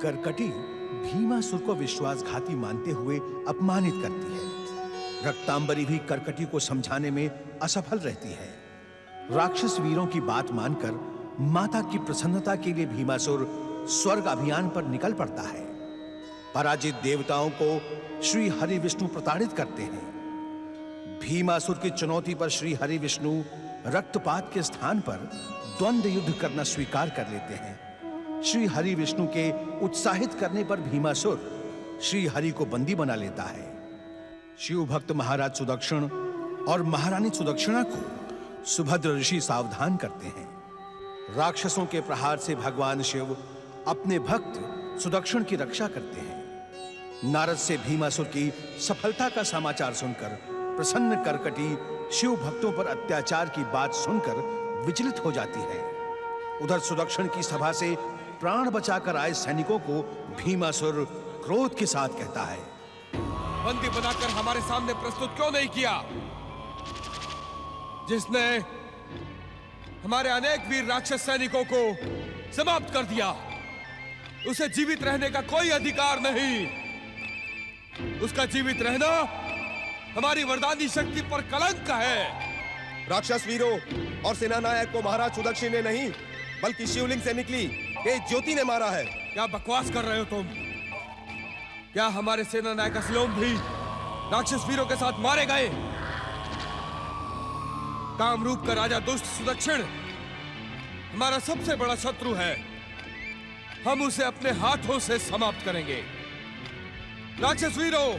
करकटी भीमासुर को विश्वासघाती मानते हुए अपमानित करती है। रक्तांबरी भी करकटी को समझाने में असफल रहती है। राक्षस वीरों की बात मानकर माता की प्रसन्नता के लिए भीमासुर स्वर्ग अभियान पर निकल पड़ता है। पराजित देवताओं को श्री हरि विष्णु प्रताड़ित करते हैं। भीमासुर की चुनौती पर श्री हरि विष्णु रक्तपात के स्थान पर द्वंद्व युद्ध करना स्वीकार कर लेते हैं। श्री हरि विष्णु के उत्साहित करने पर भीमासुर श्री हरि को बंदी बना लेता है। शिव भक्त महाराज सुदक्षिण और महारानी सुदक्षिणा को सुभद्र ऋषि सावधान करते हैं। राक्षसों के प्रहार से भगवान शिव अपने भक्त सुदक्षिण की रक्षा करते हैं। नारद से भीमासुर की सफलता का समाचार सुनकर प्रसन्न करकटी शिव भक्तों पर अत्याचार की बात सुनकर विचलित हो जाती है। उधर सुदक्षिण की सभा से प्राण बचाकर आए सैनिकों को भीमासुर क्रोध के साथ कहता है, बंदी बनाकर हमारे सामने प्रस्तुत क्यों नहीं किया? जिसने हमारे अनेक वीर राक्षस सैनिकों को समाप्त कर दिया, उसे जीवित रहने का कोई अधिकार नहीं। उसका जीवित रहना हमारी वरदानी शक्ति पर कलंक है। राक्षस वीरों और सेनानायक को महाराज सुदक्षिण ने नहीं बल्कि शिवलिंग से निकली तेज ज्योति ने मारा है। क्या बकवास कर रहे हो तुम? क्या हमारे सेनानायक असलोम भी राक्षस वीरों के साथ मारे गए? कामरूप का राजा दुष्ट सुदक्षिण हमारा सबसे बड़ा शत्रु है। हम उसे अपने हाथों से समाप्त करेंगे। राक्षस वीरों,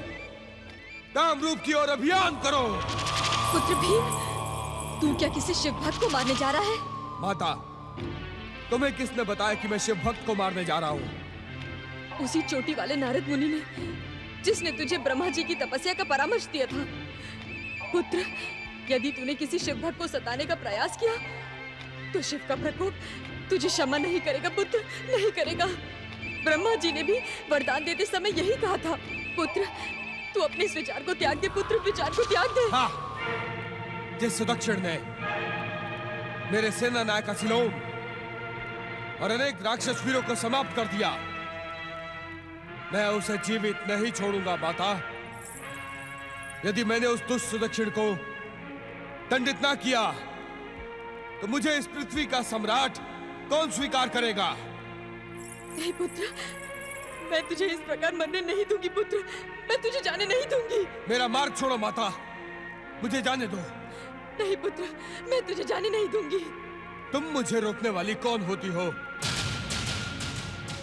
कामरूप की ओर अभियान करो। पुत्र भीम, तू क्या किसी शिव भक्त को मारने जा रहा है? माता, तुम्हें किसने बताया कि मैं शिव भक्त को मारने जा रहा हूँ? उसी चोटी वाले नारद मुनि ने, जिसने तुझे ब्रह्मा जी की तपस्या का परामर्श दिया था। पुत्र, यदि तूने किसी शिव भक्त को सताने का प्रयास किया तो शिव का प्रकोप तुझे क्षमा नहीं करेगा पुत्र, नहीं करेगा। ब्रह्मा जी ने भी वरदान देते समय यही कहा था। पुत्र, तू अपने इस विचार को त्याग दे पुत्र, विचार को त्याग दे। हाँ, जिस सुदक्षिण ने मेरे सेना नायक असलोम और अनेक राक्षस वीरों को समाप्त कर दिया, मैं उसे जीवित नहीं छोड़ूंगा माता। यदि मैंने उस दुष्ट सुदक्षिण को दंडित ना किया तो मुझे इस पृथ्वी का सम्राट कौन स्वीकार करेगा? नहीं पुत्र, मैं तुझे इस प्रकार मरने नहीं दूंगी पुत्र, मैं तुझे जाने नहीं दूंगी। मेरा मार्ग छोड़ो माता, मुझे जाने दो। नहीं पुत्र, मैं तुझे जाने नहीं दूंगी। तुम मुझे रोकने वाली कौन होती हो?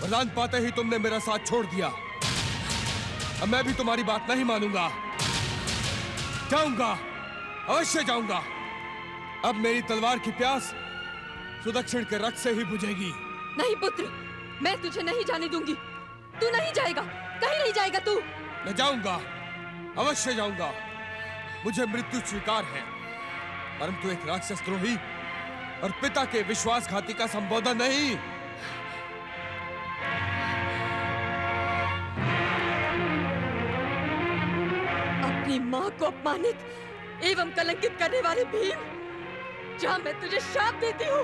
वरदान पाते ही तुमने मेरा साथ छोड़ दिया। अब मैं भी तुम्हारी बात नहीं मानूंगा। जाऊंगा, अवश्य जाऊंगा। अब मेरी तलवार की प्यास सुदक्षिण के रक्त से ही बुझेगी। नहीं पुत्र, मैं तुझे नहीं जाने दूंगी। तू नहीं जाएगा, कहीं नहीं जाएगा तू। मैं जाऊंगा, अवश्य जाऊंगा। मुझे मृत्यु स्वीकार है, परंतु एक राक्षस द्रोही और पिता के विश्वासघाती का संबोधन नहीं। अपनी माँ को अपमानित एवं कलंकित करने वाले भीम, जहाँ मैं तुझे शाप देती हूँ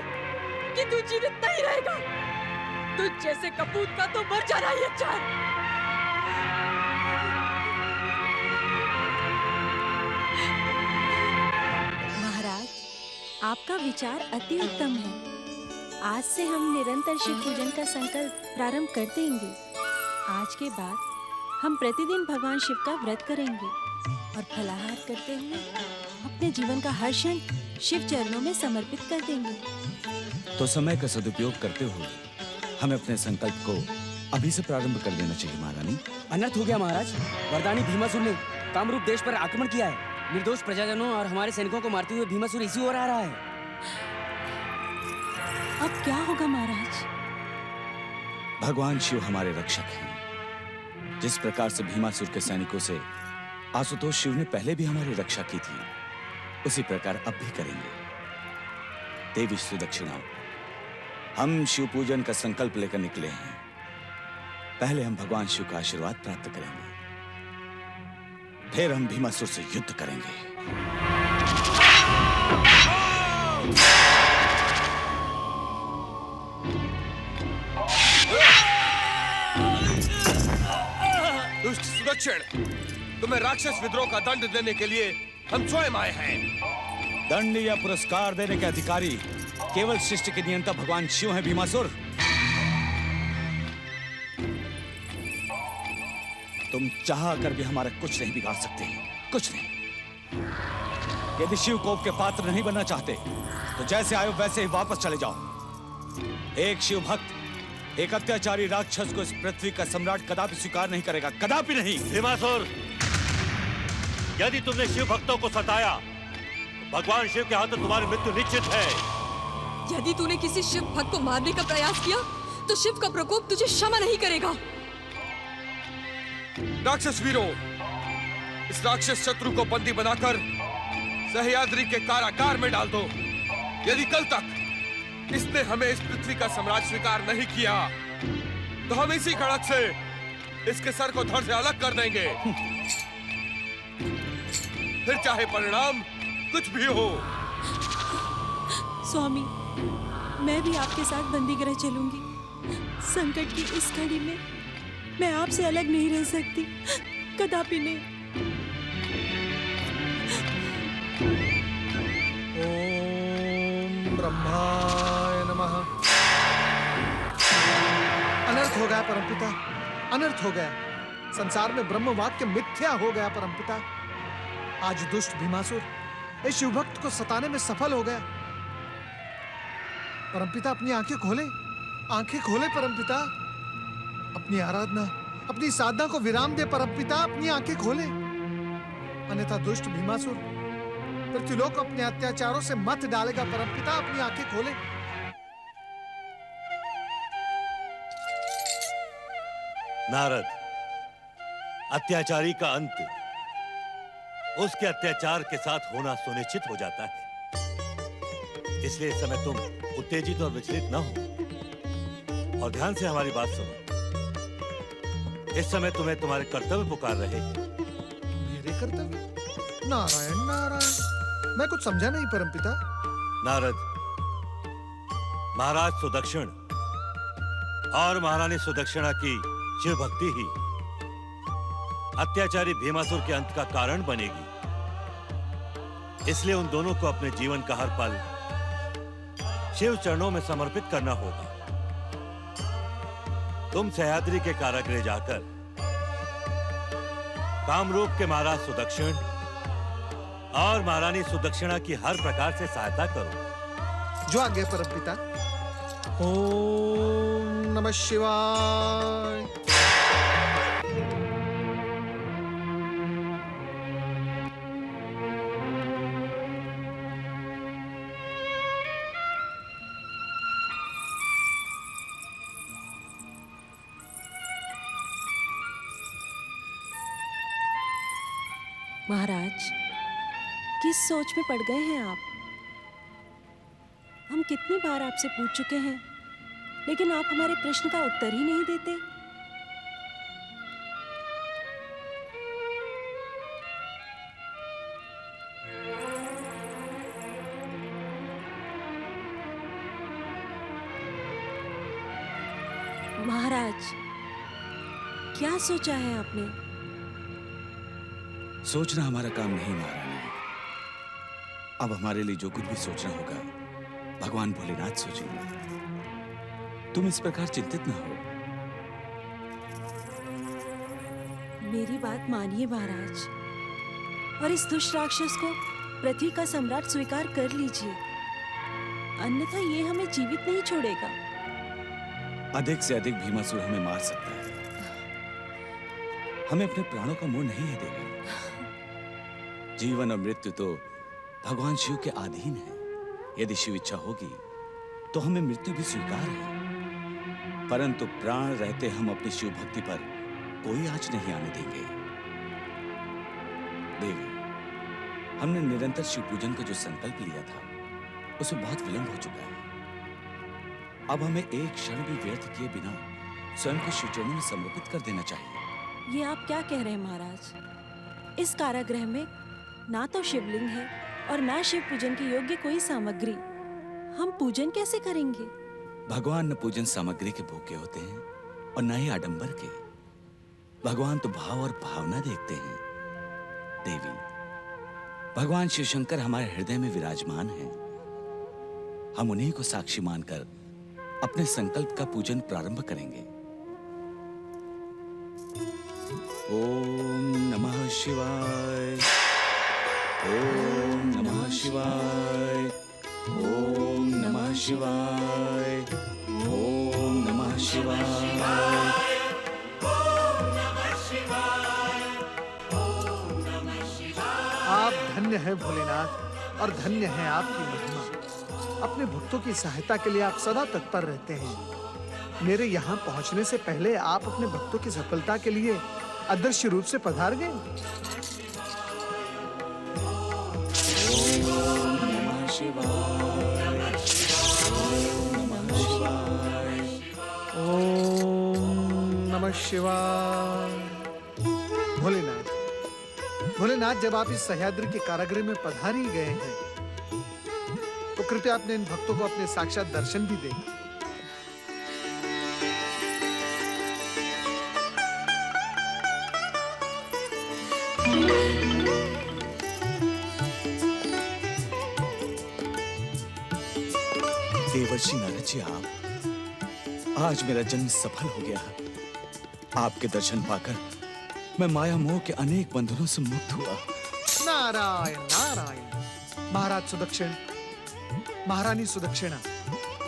कि तू जीवित नहीं रहेगा। तुझ जैसे कपूत का तो मर जाना ही अच्छा है। महाराज, आपका विचार अति उत्तम है। आज से हम निरंतर शिव पूजन का संकल्प प्रारंभ कर देंगे। आज के बाद हम प्रतिदिन भगवान शिव का व्रत करेंगे और फलाहार करते हुए अपने जीवन का हर क्षण शिव चरणों में समर्पित कर देंगे। तो समय का सदुपयोग करते हुए हमें अपने संकल्प को अभी से प्रारंभ कर देना चाहिए महारानी। अनर्थ हो गया महाराज। वरदानी भीमासुर ने कामरूप देश पर आक्रमण किया है। निर्दोष प्रजाजनों और हमारे सैनिकों को मारते हुए भीमासुर इसी ओर आ रहा है। अब क्या होगा महाराज? भगवान शिव हमारे रक्षक हैं। जिस प्रकार से भीमासुर के सैनिकों से आशुतोष शिव ने पहले भी हमारी रक्षा की थी, उसी प्रकार अब भी करेंगे। देवी सुदक्षिणा, हम शिव पूजन का संकल्प लेकर निकले हैं। पहले हम भगवान शिव का आशीर्वाद प्राप्त करेंगे, फिर हम भीमासुर से युद्ध करेंगे। दुष्ट सुदक्षिण, तुम्हें राक्षस विद्रोह का दंड देने के लिए हम स्वयं आए हैं। दंड या पुरस्कार देने के अधिकारी केवल सृष्टि के नियंता भगवान शिव हैं भीमासुर। तुम चाह कर भी हमारा कुछ नहीं बिगाड़ सकते, कुछ नहीं। यदि शिव कोप के पात्र नहीं बनना चाहते तो जैसे आए वैसे ही वापस चले जाओ। एक शिव भक्त एक अत्याचारी राक्षस को इस पृथ्वी का सम्राट कदापि स्वीकार नहीं करेगा, कदापि नहीं। भीमासुर, यदि तुमने शिव भक्तों को सताया तो भगवान शिव के हाथों तुम्हारी मृत्यु निश्चित है। यदि तूने किसी शिव भक्त को मारने का प्रयास किया तो शिव का प्रकोप तुझे क्षमा नहीं करेगा। राक्षस वीरों, इस राक्षस शत्रु को बंदी बनाकर सह्याद्री के कारागार में डाल दो। यदि कल तक इसने हमें इस पृथ्वी का सम्राट स्वीकार नहीं किया तो हम इसी खड़क से इसके सर को धड़ से अलग कर देंगे। फिर चाहे परिणाम कुछ भी हो। स्वामी, मैं भी आपके साथ बंदीगृह चलूंगी। संकट की इस घड़ी में मैं आपसे अलग नहीं रह सकती, कदापि नहीं। ओम ब्रह्माय नमः। अनर्थ हो गया परमपिता, अनर्थ हो गया। संसार में ब्रह्म वाक्य मिथ्या हो गया परमपिता। आज दुष्ट भीमासुर इस शिवभक्त को सताने में सफल हो गया। परमपिता अपनी आंखें खोले, आंखें खोले परमपिता। अपनी आराधना, अपनी साधना को विराम दे परमपिता, अपनी आंखें खोले। अन्यथा दुष्ट भीमासुर पृथ्वीलोक को अपने अत्याचारों से मत डालेगा परमपिता, अपनी आंखें खोले। नारद, अत्याचारी का अंत उसके अत्याचार के साथ होना सुनिश्चित हो जाता है। इसलिए इस समय तुम उत्तेजित और विचलित न हो और ध्यान से हमारी बात सुनो। इस समय तुम्हें तुम्हारे कर्तव्य पुकार रहे हैं। मेरे कर्तव्य? नारायण नारायण, मैं कुछ समझा नहीं परमपिता। नारद, महाराज सुदक्षिण और महारानी सुदक्षिणा की शिव भक्ति ही अत्याचारी भीमासुर के अंत का कारण बनेगी। इसलिए उन दोनों को अपने जीवन का हर पल शिव चरणों में समर्पित करना होगा। तुम सह्याद्री के कारागृह जाकर कामरूप के महाराज सुदक्षिण और महारानी सुदक्षिणा की हर प्रकार से सहायता करो। जो आज्ञा परमपिता। ओम नमः शिवाय। महाराज, किस सोच में पड़ गए हैं आप? हम कितनी बार आपसे पूछ चुके हैं, लेकिन आप हमारे प्रश्न का उत्तर ही नहीं देते। महाराज, क्या सोचा है आपने? सोचना हमारा काम नहीं महारानी। अब हमारे लिए जो कुछ भी सोचना होगा भगवान भोलेनाथ सोचेंगे। तुम इस प्रकार चिंतित ना हो। मेरी बात मानिए महाराज, और इस दुष्ट राक्षस को पृथ्वी का सम्राट स्वीकार कर लीजिए, अन्यथा ये हमें जीवित नहीं छोड़ेगा। अधिक से अधिक भीमासुर हमें मार सकता है, हमें अपने प्राणों का मोह नहीं है देवी। जीवन और मृत्यु तो भगवान शिव के अधीन है। यदि शिव इच्छा होगी तो हमें मृत्यु भी स्वीकार है, परंतु प्राण रहते हम अपनी शिव भक्ति पर कोई आँच नहीं आने देंगे। देवी, हमने निरंतर शिव पूजन का जो संकल्प लिया था उसमें बहुत विलंब हो चुका है। अब हमें एक क्षण भी व्यर्थ किए बिना स्वयं को शिव चरणों में समर्पित कर देना चाहिए। ये आप क्या कह रहे हैं महाराज? इस कारागृह में ना तो शिवलिंग है और ना शिव पूजन के योग्य कोई सामग्री। हम पूजन कैसे करेंगे? भगवान न पूजन सामग्री के भूखे होते हैं और न ही आडंबर के। भगवान तो भाव और भावना देखते हैं। देवी, भगवान शिव शंकर हमारे हृदय में विराजमान हैं। हम उन्हीं को साक्षी मानकर अपने संकल्प का पूजन प्रारंभ करेंगे। ओम नमः शिवाय, ओम नमः शिवाय, ओम नमः शिवाय, ओम नमः शिवाय। आप धन्य हैं भोलेनाथ और धन्य है आपकी महिमा। अपने भक्तों की सहायता के लिए आप सदा तत्पर रहते हैं। मेरे यहाँ पहुँचने से पहले आप अपने भक्तों की सफलता के लिए अदृश्य रूप से पधार गए। ओम नमः शिवाय, ओम नमः शिवाय। ओम नमः शिवाय। भोलेनाथ, भोलेनाथ, जब आप इस सह्याद्री के कारागृह में पधार ही गए हैं तो कृपया अपने इन भक्तों को अपने साक्षात दर्शन भी दें। देवर्षि नारद जी, आज मेरा जन्म सफल हो गया। आपके दर्शन पाकर मैं माया मोह के अनेक बंधनों से मुक्त हुआ। नारायण नारायण। महाराज सुदक्षिण, महारानी सुदक्षिणा,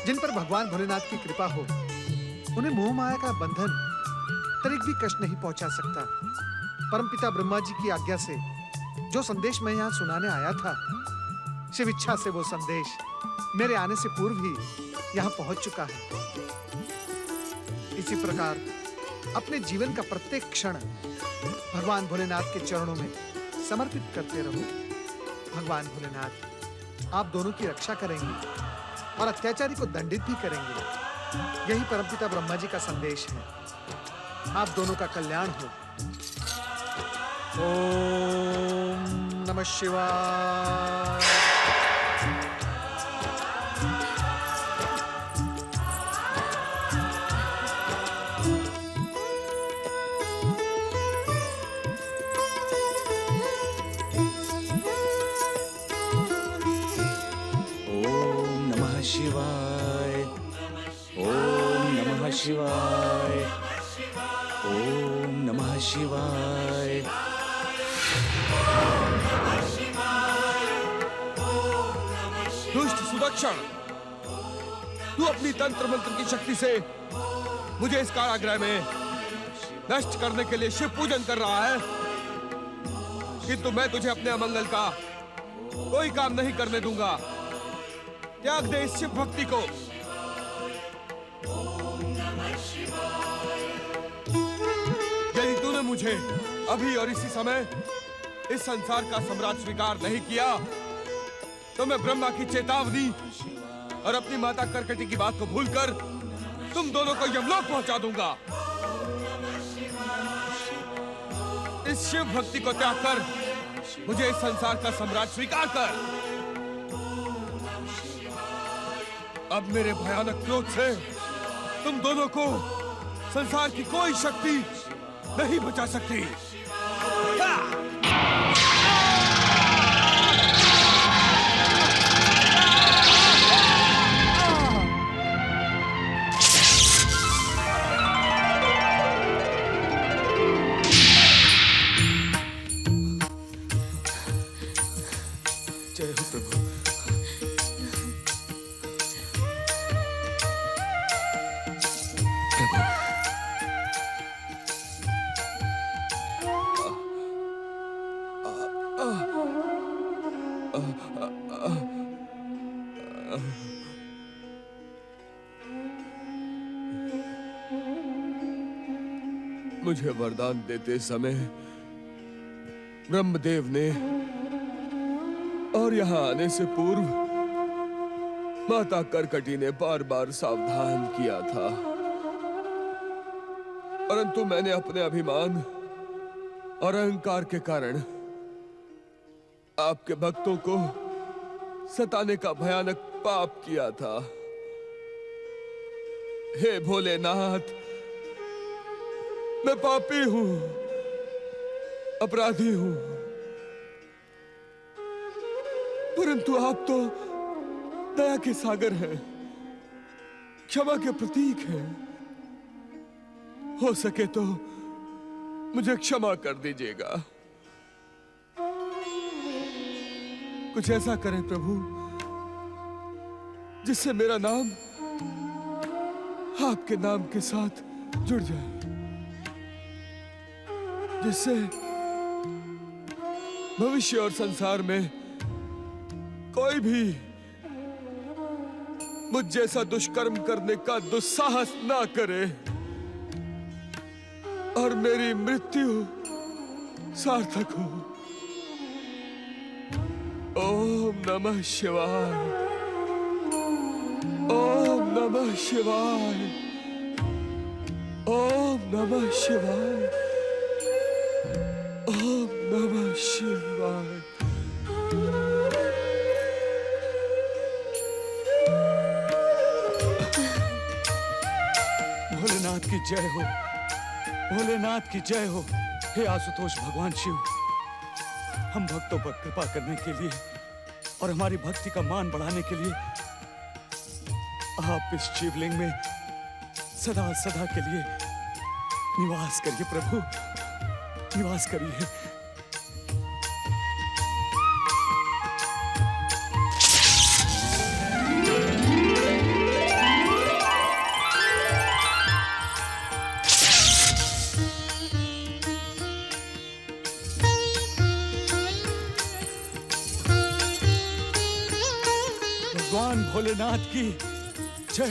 जिन पर भगवान भोलेनाथ की कृपा हो, उन्हें मोह माया का बंधन तनिक भी कष्ट नहीं पहुंचा सकता। परमपिता ब्रह्मा जी की आज्ञा से जो संदेश मैं यहाँ सुनाने आया था, शिव इच्छा से वो संदेश मेरे आने से पूर्व ही यहाँ पहुंच चुका है। इसी प्रकार अपने जीवन का प्रत्येक क्षण भगवान भोलेनाथ के चरणों में समर्पित करते रहो। भगवान भोलेनाथ आप दोनों की रक्षा करेंगे और अत्याचारी को दंडित भी करेंगे। यही परमपिता ब्रह्मा जी का संदेश है। आप दोनों का कल्याण हो। ओम नमः शिवाय। शिवाय, ओम नमः शिवाय, ओम नमः शिवाय। दुष्ट सुदक्षिण, तू अपनी तंत्र मंत्र की शक्ति से मुझे इस कारागृह में नष्ट करने के लिए शिव पूजन कर रहा है, किंतु मैं तुझे अपने अमंगल का कोई काम नहीं करने दूंगा। त्याग दे इस शिव भक्ति को। यदि तूने मुझे अभी और इसी समय इस संसार का सम्राट स्वीकार नहीं किया तो मैं ब्रह्मा की चेतावनी और अपनी माता करकटी की बात को भूलकर तुम दोनों को यमलोक पहुंचा दूंगा। इस शिव भक्ति को त्याग कर मुझे इस संसार का सम्राट स्वीकार कर। अब मेरे भयानक क्रोध से तुम दोनों को संसार की कोई शक्ति नहीं बचा सकती। जय हो प्रभु। मुझे वरदान देते समय ब्रह्मदेव ने और यहाँ आने से पूर्व माता करकटी ने बार बार सावधान किया था, परंतु मैंने अपने अभिमान और अहंकार के कारण आपके भक्तों को सताने का भयानक पाप किया था। हे भोलेनाथ, मैं पापी हूं, अपराधी हूं, परंतु आप तो दया के सागर हैं, क्षमा के प्रतीक हैं। हो सके तो मुझे क्षमा कर दीजिएगा। कुछ ऐसा करें प्रभु जिससे मेरा नाम आपके नाम के साथ जुड़ जाए, जिससे भविष्य और संसार में कोई भी मुझ जैसा दुष्कर्म करने का दुस्साहस ना करे और मेरी मृत्यु सार्थक हो। ओम नमः शिवाय, ओम नमः शिवाय, ओम नमः शिवाय, ओम नमः शिवाय। भोलेनाथ की जय हो, भोलेनाथ की जय हो। हे आशुतोष भगवान शिव, हम भक्तों पर कृपा करने के लिए और हमारी भक्ति का मान बढ़ाने के लिए आप इस शिवलिंग में सदा सदा के लिए निवास करिए प्रभु, निवास करिए। भगवान भोलेनाथ की जय।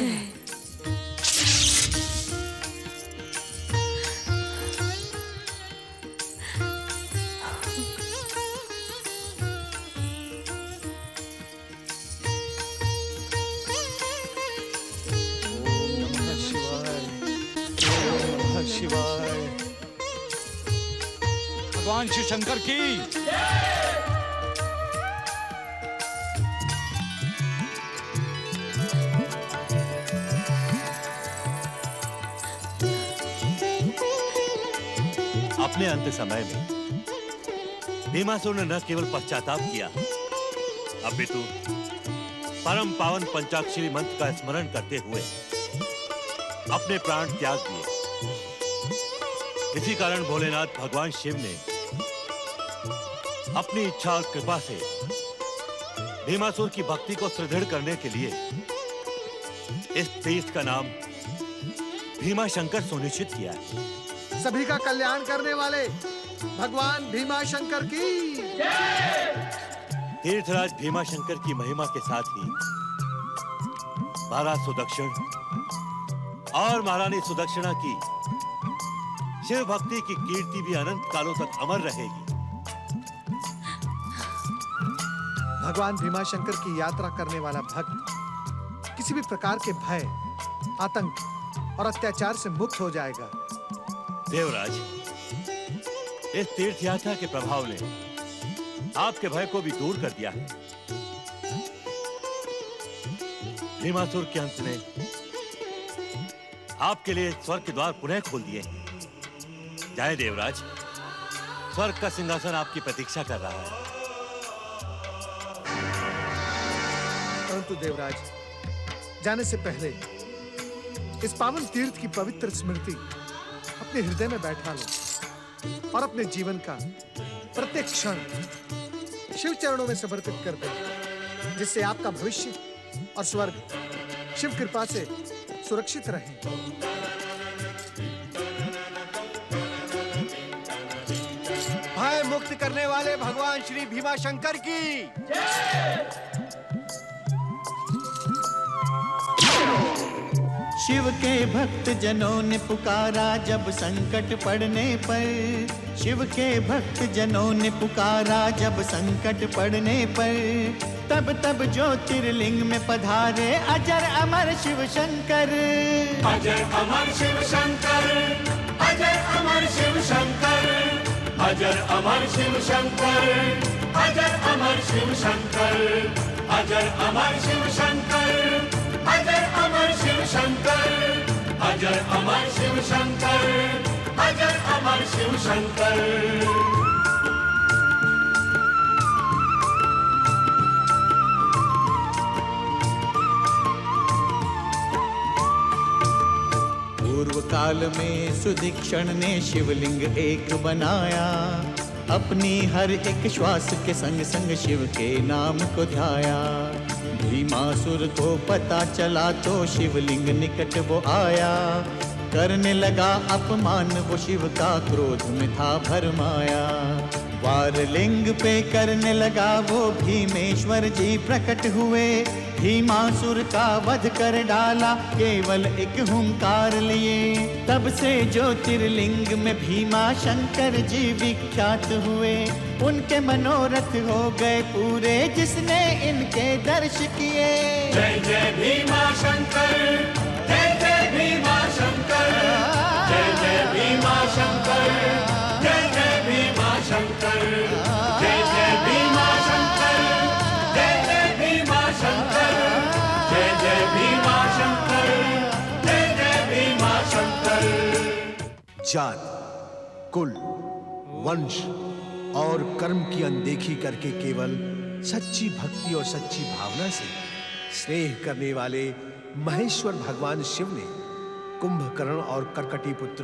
नमः शिवाय, नमः शिवाय। भगवान शिव शंकर की अपने अंत समय में भीमासुर ने न केवल पश्चाताप किया, अपितु परम पावन पंचाक्षरी मंत्र का स्मरण करते हुए अपने प्राण त्याग दिए। इसी कारण भोलेनाथ भगवान शिव ने अपनी इच्छा और कृपा से भीमासुर की भक्ति को सुदृढ़ करने के लिए इस तीर्थ का नाम भीमा शंकर सुनिश्चित किया है। सभी का कल्याण करने वाले भगवान भीमा शंकर की तीर्थराज भीमा शंकर की महिमा के साथ ही महाराज सुदक्षिण और महारानी सुदक्षिणा की शिव भक्ति की कीर्ति भी अनंत कालों तक अमर रहेगी। भगवान भीमा शंकर की यात्रा करने वाला भक्त किसी भी प्रकार के भय, आतंक और अत्याचार से मुक्त हो जाएगा। देवराज, इस तीर्थ यात्रा के प्रभाव ने आपके भय को भी दूर कर दिया है। भीमासुर के अंत ने आपके लिए स्वर्ग के द्वार पुनः खोल दिए हैं। जाए देवराज, स्वर्ग का सिंहासन आपकी प्रतीक्षा कर रहा है। परंतु देवराज, जाने से पहले इस पावन तीर्थ की पवित्र स्मृति अपने हृदय में बैठा लो और अपने जीवन का प्रत्येक क्षण शिव चरणों में समर्पित कर दो, जिससे आपका भविष्य और स्वर्ग शिव कृपा से सुरक्षित रहे। भय मुक्त करने वाले भगवान श्री भीमा शंकर की शिव के भक्त जनों ने पुकारा जब संकट पड़ने पर, शिव के भक्त जनों ने पुकारा जब संकट पड़ने पर, तब तब ज्योतिर्लिंग में पधारे अजर अमर शिव शंकर। अजर अमर शिव शंकर, अजर अमर शिव शंकर, अजर अमर शिव शंकर, अजर अमर शिव शंकर, अजर अमर शिव शंकर, अजर अमर शिव शंकर, अजर अमर शिव शंकर, अजर अमर शिव शंकर। पूर्व काल में सुदीक्षण ने शिवलिंग एक बनाया, अपनी हर एक श्वास के संग संग शिव के नाम को ध्याया। भीमासुर को पता चला तो शिवलिंग निकट वो आया, करने लगा अपमान वो शिव का, क्रोध में था भरमाया। वार लिंग पे करने लगा वो भीमेश्वर जी प्रकट हुए, भीमासुर का वध कर डाला केवल एक हुंकार लिए। तब से ज्योतिर्लिंग में भीमा शंकर जी विख्यात हुए, उनके मनोरथ हो गए पूरे जिसने इनके दर्श किए। जय जय भीमा शंकर, जय जय भीमा शंकर, जय जय भीमा शंकर, जय जय भीमा शंकर, जय जय भीमा शंकर, जय जय भीमा शंकर, जय जय भीमा शंकर, जय जय भीमा शंकर। जात, कुल, वंश और कर्म की अनदेखी करके केवल सच्ची भक्ति और सच्ची भावना से स्नेह करने वाले महेश्वर भगवान शिव ने कुंभकर्ण और कर्कटी पुत्र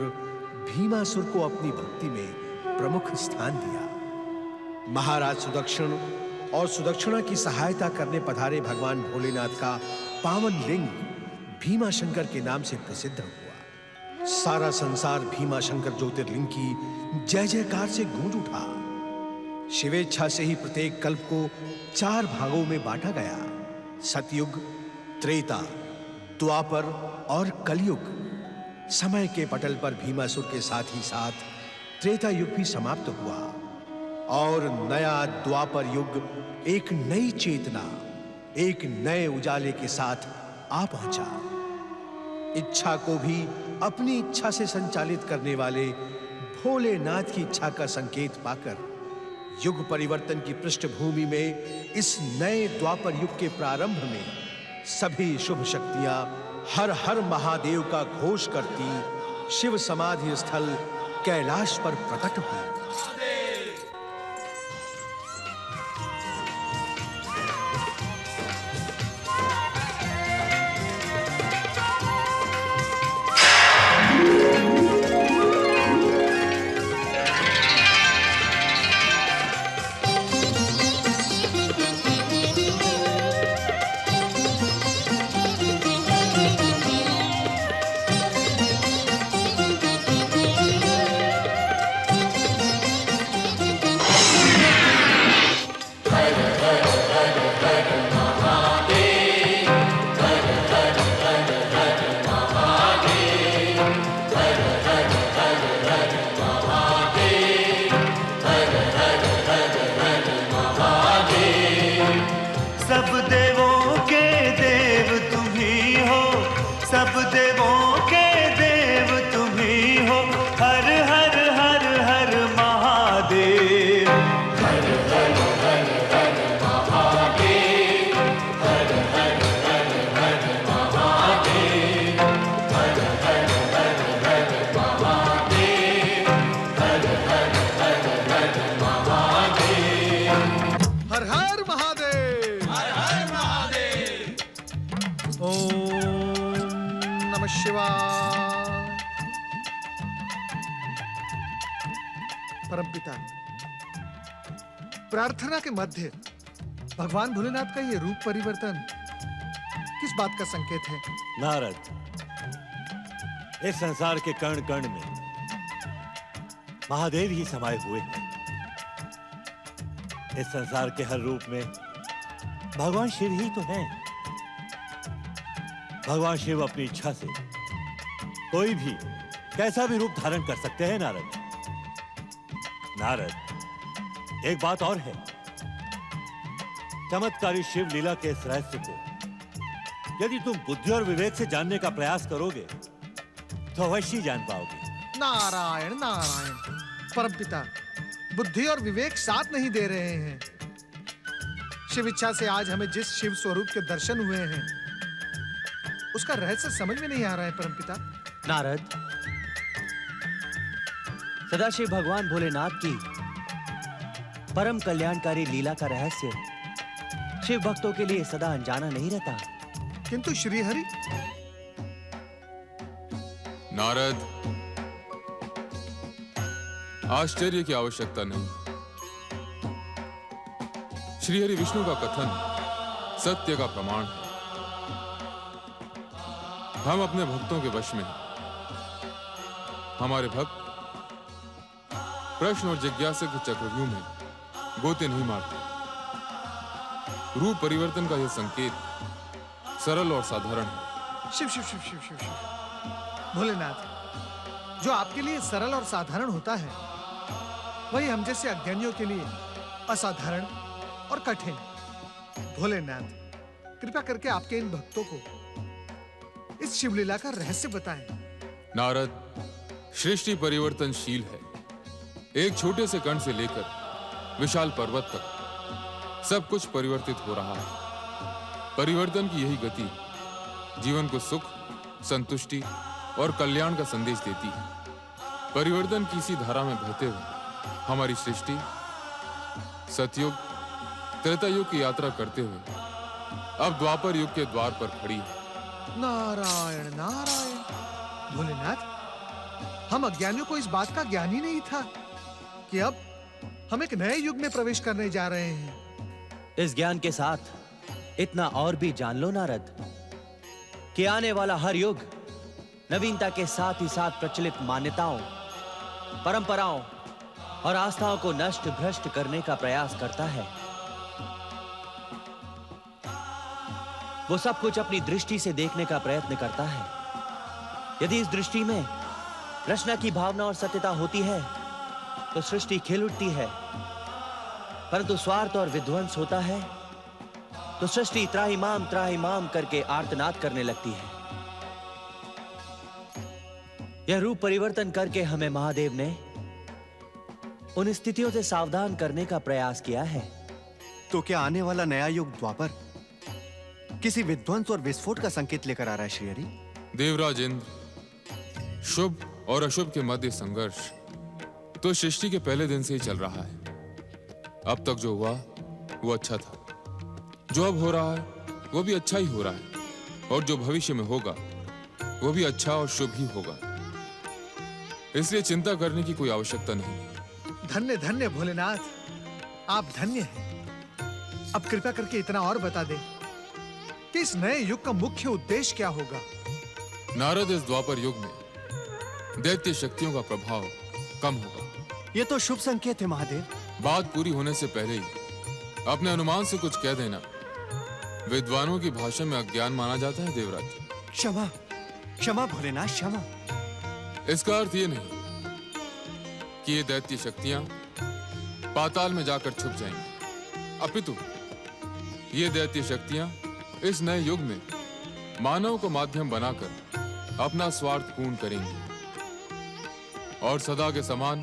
भीमासुर को अपनी भक्ति में प्रमुख स्थान दिया। महाराज सुदक्षिण और सुदक्षिणा की सहायता करने पधारे भगवान भोलेनाथ का पावन लिंग भीमाशंकर के नाम से प्रसिद्ध हुआ। सारा संसार भीमाशंकर ज्योतिर्लिंग की जय जयकार से गूंज उठा। शिवेच्छा से ही प्रत्येक कल्प को 4 भागों में बांटा गया, सतयुग, त्रेता, द्वापर और कलयुग। समय के पटल पर भीमासुर के साथ ही साथ त्रेता युग भी समाप्त हुआ और नया द्वापर युग एक नई चेतना, एक नए उजाले के साथ आ पहुंचा। इच्छा को भी अपनी इच्छा से संचालित करने वाले भोलेनाथ की इच्छा का संकेत पाकर युग परिवर्तन की पृष्ठभूमि में इस नए द्वापर युग के प्रारंभ में सभी शुभ शक्तियां हर हर महादेव का घोष करती शिव समाधि स्थल कैलाश पर प्रकट हुई। सब देवों के देव तुम ही हो, सब देवों के देव तुम ही हो, हर हर हर हर महादेव। हर हर हर हर महादेव, हर हर हर हर महादेव, हर हर हर हर महादेव, हर हर हर हर महादेव। हर हर महादेव। ओम नमः शिवाय। परमपिता, प्रार्थना के मध्य भगवान भोलेनाथ का ये रूप परिवर्तन किस बात का संकेत है? नारद, इस संसार के कण कण में महादेव ही समाये हुए हैं। इस संसार के हर रूप में भगवान शिव ही तो हैं। भगवान शिव अपनी इच्छा से कोई भी कैसा भी रूप धारण कर सकते हैं। नारद, नारद, एक बात और है। चमत्कारी शिव लीला के इस रहस्य को यदि तुम बुद्धि और विवेक से जानने का प्रयास करोगे तो अवश्य जान पाओगे। नारायण नारायण। परमपिता, बुद्धि और विवेक साथ नहीं दे रहे हैं। शिव इच्छा से आज हमें जिस शिव स्वरूप के दर्शन हुए हैं उसका रहस्य समझ में नहीं आ रहा है। परमपिता नारद, सदाशिव भगवान भोलेनाथ की परम कल्याणकारी लीला का रहस्य शिव भक्तों के लिए सदा अनजाना नहीं रहता। किंतु श्रीहरि, नारद, आश्चर्य की आवश्यकता नहीं। श्रीहरि विष्णु का कथन सत्य का प्रमाण है। हम अपने भक्तों के वश में हैं। हमारे भक्त प्रश्न और जिज्ञासा के चक्रव्यूह में गोते नहीं मारते। रूप परिवर्तन का यह संकेत सरल और साधारण है। शिव शिव शिव शिव शिव शिव भोलेनाथ, जो आपके लिए सरल और साधारण होता है वही हम जैसे अज्ञानियों के लिए असाधारण और कठिन। भोलेनाथ, कृपा करके आपके इन भक्तों को इस शिवलीला का रहस्य बताएं। नारद, सृष्टि परिवर्तनशील है। एक छोटे से कण से लेकर विशाल पर्वत तक सब कुछ परिवर्तित हो रहा है। परिवर्तन की यही गति जीवन को सुख, संतुष्टि और कल्याण का संदेश देती है। परिवर्तन की इसी धारा में बहते हुए हमारी सृष्टि सतयुग, त्रेता युग की यात्रा करते हुए अब द्वापर युग के द्वार पर खड़ी है। नारायण नारायण। भोलेनाथ, हम अज्ञानियों को इस बात का ज्ञान ही नहीं था कि अब हम एक नए युग में प्रवेश करने जा रहे हैं। इस ज्ञान के साथ इतना और भी जान लो नारद कि आने वाला हर युग नवीनता के साथ ही साथ प्रचलित मान्यताओं, परंपराओं और आस्थाओं को नष्ट भ्रष्ट करने का प्रयास करता है। वो सब कुछ अपनी दृष्टि से देखने का प्रयत्न करता है। यदि इस दृष्टि में रचना की भावना और सत्यता होती है तो सृष्टि खिल उठती है, परंतु स्वार्थ और विध्वंस होता है तो सृष्टि त्राहिमाम करके आर्तनाद करने लगती है। यह रूप परिवर्तन करके हमें महादेव ने उन स्थितियों से सावधान करने का प्रयास किया है। तो क्या आने वाला नया युग द्वापर किसी विध्वंस और विस्फोट का संकेत लेकर आ रहा है श्रीहरि? देवराज इंद्र, शुभ और अशुभ के मध्य संघर्ष तो सृष्टि के पहले दिन से ही चल रहा है। अब तक जो हुआ वो अच्छा था, जो अब हो रहा है वो भी अच्छा ही हो रहा है, और जो भविष्य में होगा वो भी अच्छा और शुभ ही होगा। इसलिए चिंता करने की कोई आवश्यकता नहीं। धन्य धन्य भोलेनाथ, आप धन्य हैं। अब कृपा करके इतना और बता दें कि इस नए युग का मुख्य उद्देश्य क्या होगा। नारद, इस द्वापर युग में दैत्य शक्तियों का प्रभाव कम होगा। ये तो शुभ संकेत है महादेव। बात पूरी होने से पहले ही अपने अनुमान से कुछ कह देना विद्वानों की भाषा में अज्ञान माना जाता है देवराज। क्षमा क्षमा भोलेनाथ, क्षमा। इसका अर्थ ये नहीं कि ये दैत्य शक्तियां पाताल में जाकर छुप जाएंगी, अपितु ये दैत्य शक्तियां इस नए युग में मानव को माध्यम बनाकर अपना स्वार्थ पूर्ण करेंगी और सदा के समान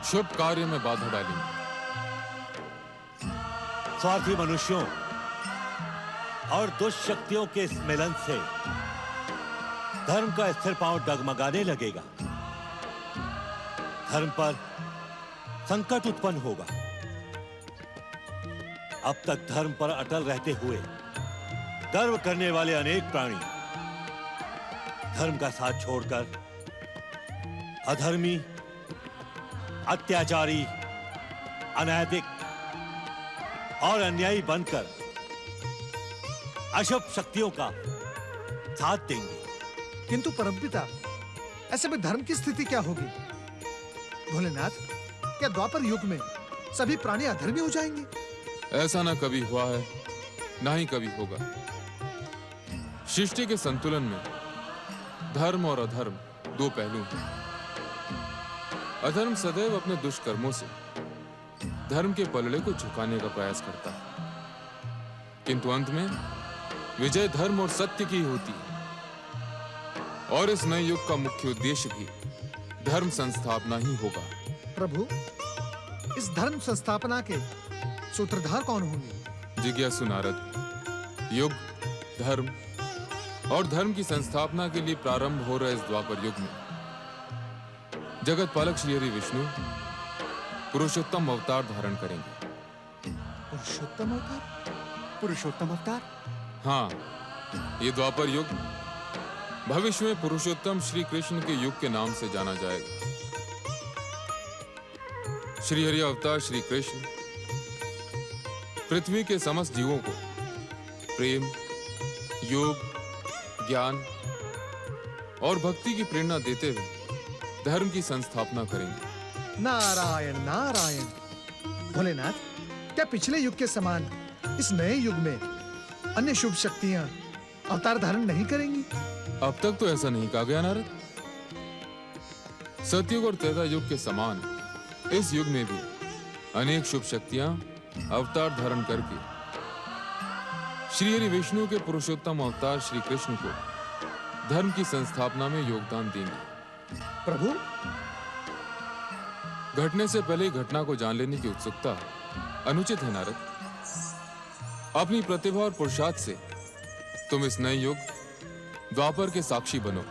शुभ कार्य में बाधा डालेंगे। स्वार्थी मनुष्यों और दुष्ट शक्तियों के इस मिलन से धर्म का स्थिर पांव डगमगाने लगेगा। धर्म पर संकट उत्पन्न होगा। अब तक धर्म पर अटल रहते हुए गर्व करने वाले अनेक प्राणी धर्म का साथ छोड़कर अधर्मी, अत्याचारी, अनैतिक और अन्यायी बनकर अशुभ शक्तियों का साथ देंगे। किंतु परमपिता, ऐसे में धर्म की स्थिति क्या होगी? भोलेनाथ, क्या द्वापर युग में सभी प्राणी अधर्मी हो जाएंगे? ऐसा ना कभी हुआ है, ना ही कभी होगा। सृष्टि के संतुलन में धर्म और अधर्म दो पहलू हैं। अधर्म सदैव अपने दुष्कर्मों से धर्म के पलड़े को झुकाने का प्रयास करता है, किंतु अंत में विजय धर्म और सत्य की होती है। और इस नए युग का मुख्य उद्देश्य भी धर्म संस्थापना ही होगा। प्रभु, इस धर्म संस्थापना के सूत्रधार कौन होंगे? जिज्ञासु नारद, युग, धर्म और धर्म की संस्थापना के लिए प्रारंभ हो रहे इस द्वापर युग में जगत पालक श्री हरि विष्णु पुरुषोत्तम अवतार धारण करेंगे। पुरुषोत्तम अवतार? पुरुषोत्तम अवतार? हाँ, ये द्वापर युग भविष्य में पुरुषोत्तम श्री कृष्ण के युग के नाम से जाना जाएगा। श्री हरि अवतार श्री कृष्ण पृथ्वी के समस्त जीवों को प्रेम, योग, ज्ञान और भक्ति की प्रेरणा देते हुए धर्म की संस्थापना करेंगे। नारायण नारायण। भोलेनाथ, क्या पिछले युग के समान इस नए युग में अन्य शुभ शक्तियां अवतार धारण नहीं करेंगी? अब तक तो ऐसा नहीं कहा गया नारद। सतयुग और त्रेता युग के समान इस युग में भी अनेक शुभ शक्तियां अवतार धारण करके श्री हरि विष्णु के पुरुषोत्तम अवतार श्री कृष्ण को धर्म की संस्थापना में योगदान देंगे। प्रभु, घटने से पहले घटना को जान लेने की उत्सुकता अनुचित है नारद। अपनी प्रतिभा और पुरुषार्थ से तुम इस नए युग द्वापर के साक्षी बनो।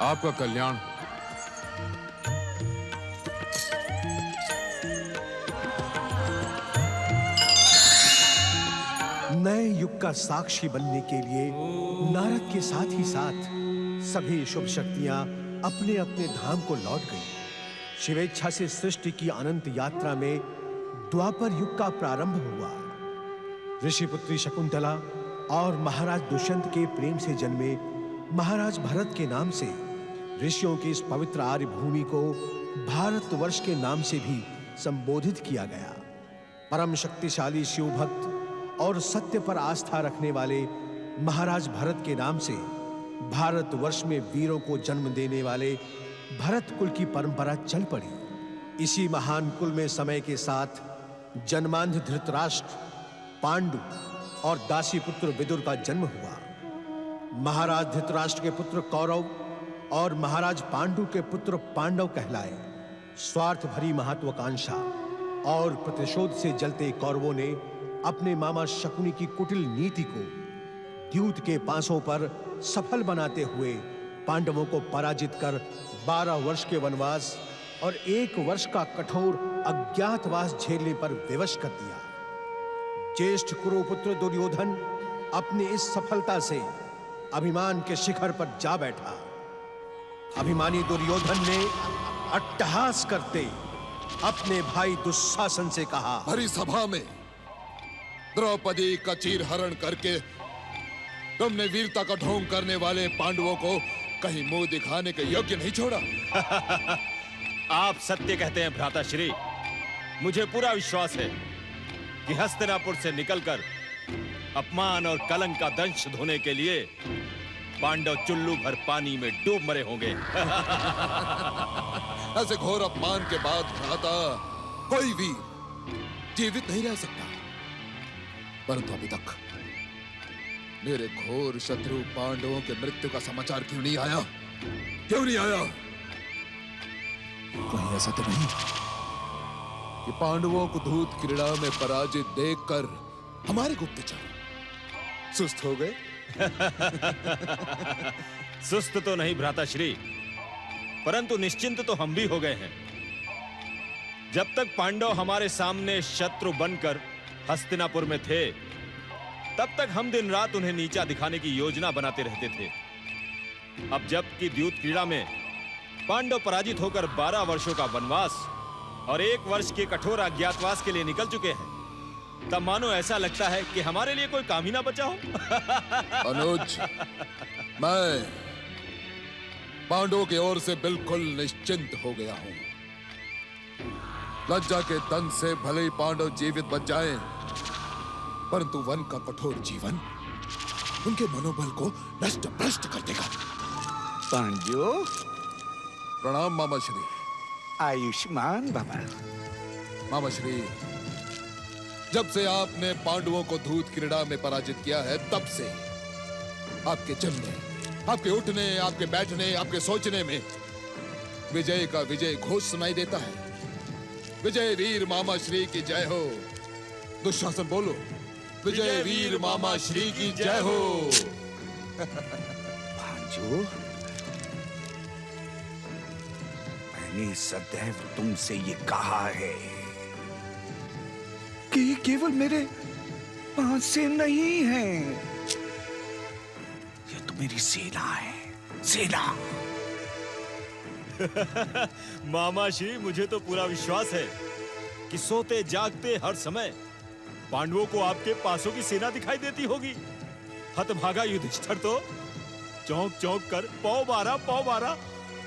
आपका कल्याण हो। नए युग का साक्षी बनने के लिए नारद के साथ ही साथ सभी शुभ शक्तियां अपने अपने धाम को लौट गईं। शिवेच्छा से सृष्टि की अनंत यात्रा में द्वापर युग का प्रारंभ हुआ। ऋषिपुत्री शकुंतला और महाराज दुष्यंत के प्रेम से जन्मे महाराज भरत के नाम से ऋषियों की इस पवित्र आर्य भूमि को भारतवर्ष के नाम से भी संबोधित किया गया। परम शक्तिशाली शिव भक्त और सत्य पर आस्था रखने वाले महाराज भरत के नाम से भारतवर्ष में वीरों को जन्म देने वाले भरत कुल की परंपरा चल पड़ी। इसी महान कुल में समय के साथ जन्मांध धृतराष्ट्र, पांडु और दासी पुत्र विदुर का जन्म हुआ। महाराज धृतराष्ट्र के पुत्र कौरव और महाराज पांडु के पुत्र पांडव कहलाए। स्वार्थ भरी महत्वाकांक्षा और प्रतिशोध से जलते कौरवों ने अपने मामा शकुनी की कुटिल नीति को द्यूत के पांसों पर सफल बनाते हुए पांडवों को पराजित कर 12 वर्ष के वनवास और 1 वर्ष का कठोर अज्ञातवास झेलने पर विवश कर दिया। ज्येष्ठ कुरुपुत्र दुर्योधन अपनी इस सफलता से अभिमान के शिखर पर जा बैठा। अभिमानी दुर्योधन ने अट्टहास करते अपने भाई दुशासन से कहा, भरी सभा में द्रौपदी का चीर हरण करके तुमने वीरता का ढोंग करने वाले पांडवों को कहीं मुंह दिखाने के योग्य नहीं छोड़ा। आप सत्य कहते हैं भ्राताश्री। मुझे पूरा विश्वास है कि हस्तिनापुर से निकलकर अपमान और कलंक का दंश धोने के लिए पांडव चुल्लू भर पानी में डूब मरे होंगे। ऐसे घोर अपमान के बाद भ्राता कोई वीर जीवित नहीं रह सकता। परंतु अभी तक मेरे घोर शत्रु पांडवों के मृत्यु का समाचार क्यों नहीं आया? क्यों नहीं आया? कहीं ऐसा तो नहीं कि पांडवों को धूत क्रीड़ा में पराजित देखकर हमारे गुप्तचर सुस्त हो गए? सुस्त तो नहीं भ्राताश्री, परंतु निश्चिंत तो हम भी हो गए हैं। जब तक पांडव हमारे सामने शत्रु बनकर हस्तिनापुर में थे, तब तक हम दिन रात उन्हें नीचा दिखाने की योजना बनाते रहते थे। अब जबकि द्यूत क्रीड़ा में पांडव पराजित होकर 12 वर्षों का वनवास और 1 वर्ष के कठोर अज्ञातवास के लिए निकल चुके हैं, तब मानो ऐसा लगता है कि हमारे लिए कोई काम ही ना बचा हो। अनुज, मैं पांडवों की ओर से बिल्कुल निश्चिंत हो गया हूं। लज्जा के दंश से भले ही पांडव जीवित बच जाएं, परंतु वन का कठोर जीवन उनके मनोबल को नष्ट भ्रष्ट कर देगा। पांडु, प्रणाम मामा श्री। आयुष्मान बाबा। मामा श्री, जब से आपने पांडवों को धूत क्रीड़ा में पराजित किया है, तब से आपके चलने, आपके उठने, आपके बैठने, आपके सोचने में विजय का विजय घोष सुनाई देता है। विजय वीर मामा श्री की जय हो। दुशासन बोलो, विजय वीर मामा श्री की जय हो। भांजो, मैंने सदैव तुमसे ये कहा है कि ये केवल मेरे पासे नहीं है, ये तो मेरी सेना है, सेना। मामा श्री, मुझे तो पूरा विश्वास है कि सोते जागते हर समय पांडवों को आपके पासों की सेना दिखाई देती होगी। हतभागा युधिष्ठिर तो चौंक चौंक कर पौ बारा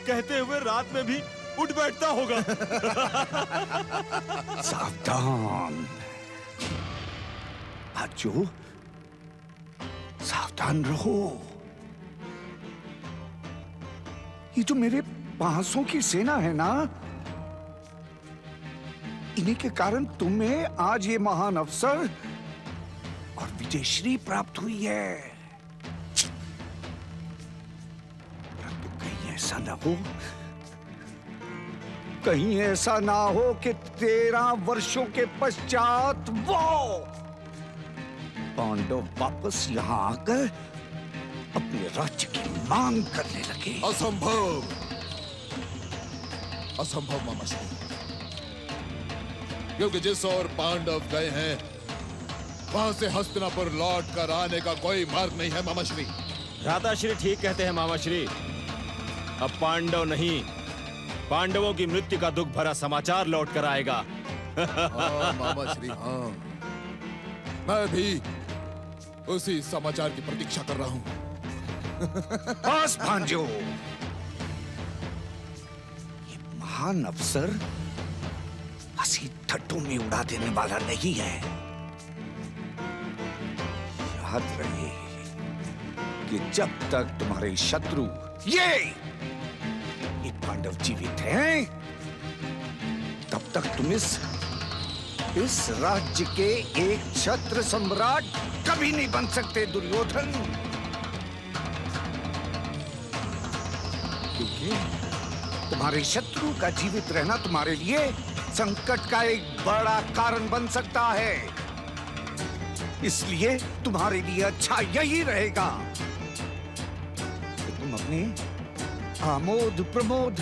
कहते हुए रात में भी उठ बैठता होगा। सावधान भाइयों, सावधान रहो। ये जो मेरे पासों की सेना है ना, इन्हीं के कारण तुम्हें आज ये महान अवसर और विजयश्री प्राप्त हुई है। परंतु कहीं ऐसा ना हो, कहीं ऐसा ना हो कि 13 वर्षों के पश्चात वो पांडव वापस यहाँ आकर अपने राज्य की मांग करने लगे। असंभव, असंभव मामा श्री, क्योंकि जिस ओर पांडव गए हैं वहां से हस्तिनापुर लौट कर आने का कोई मार्ग नहीं है मामा श्री। भ्राता श्री ठीक कहते हैं मामा श्री। अब पांडव नहीं, पांडवों की मृत्यु का दुख भरा समाचार लौट कर आएगा। हाँ मामा श्री, हाँ, मैं भी उसी समाचार की प्रतीक्षा कर रहा हूं। बस भांजो, ये महान अवसर हंसी ठट्टों में उड़ा देने वाला नहीं है। याद रहे कि जब तक तुम्हारे शत्रु ये पांडव जीवित हैं, तब तक तुम इस राज्य के एक छत्र सम्राट कभी नहीं बन सकते दुर्योधन। क्योंकि तुम्हारे शत्रु का जीवित रहना तुम्हारे लिए संकट का एक बड़ा कारण बन सकता है। इसलिए तुम्हारे लिए अच्छा यही रहेगा कि तुम अपने आमोद प्रमोद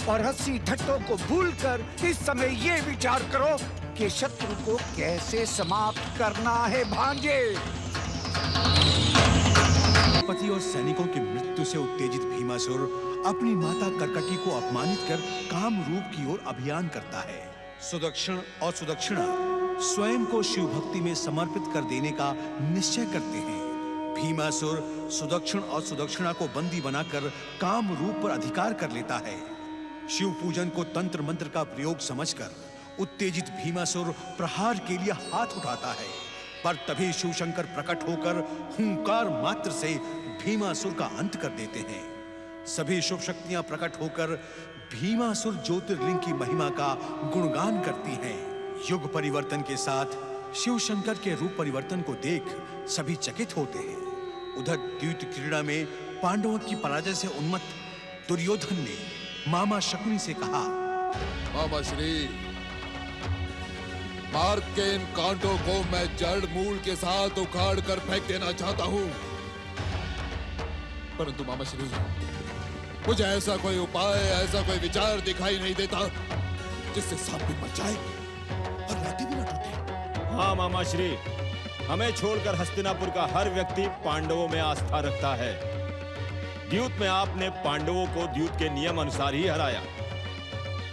और हंसी ठट्टों को भूलकर इस समय ये विचार करो कि शत्रु को कैसे समाप्त करना है। भांजे, पति और सैनिकों की मृत्यु से उत्तेजित भीमासुर अपनी माता करकटी को अपमानित कर कामरूप की ओर अभियान करता है। सुदक्षिण और सुदक्षिणा स्वयं को शिव भक्ति में समर्पित कर देने का निश्चय करते हैं। भीमासुर सुदक्षिण और सुदक्षिणा को बंदी बनाकर काम रूप पर अधिकार कर लेता है। शिव पूजन को तंत्र मंत्र का प्रयोग समझकर उत्तेजित भीमासुर प्रहार के लिए हाथ उठाता है, पर तभी शिव शंकर प्रकट होकर हुंकार मात्र से भीमासुर का अंत कर देते हैं। सभी शुभ शक्तियां प्रकट होकर भीमासुर ज्योतिर्लिंग की महिमा का गुणगान करती हैं। युग परिवर्तन के साथ शिव शंकर के रूप परिवर्तन को देख सभी चकित होते हैं। उधर द्यूत क्रीड़ा में पांडवों की पराजय से उन्मत्त दुर्योधन ने मामा शकुनी से कहा, मामा श्री, मार्ग के इन कांटों को मैं जड़ मूल के साथ उखाड़ कर फेंक देना चाहता हूं, परंतु मामा श्री, मुझे ऐसा कोई उपाय, ऐसा कोई विचार दिखाई नहीं देता जिससे सांप भी मर जाए और लाठी भी न टूटे। हाँ मामा श्री, हमें छोड़कर हस्तिनापुर का हर व्यक्ति पांडवों में आस्था रखता है। द्यूत में आपने पांडवों को द्यूत के नियम अनुसार ही हराया,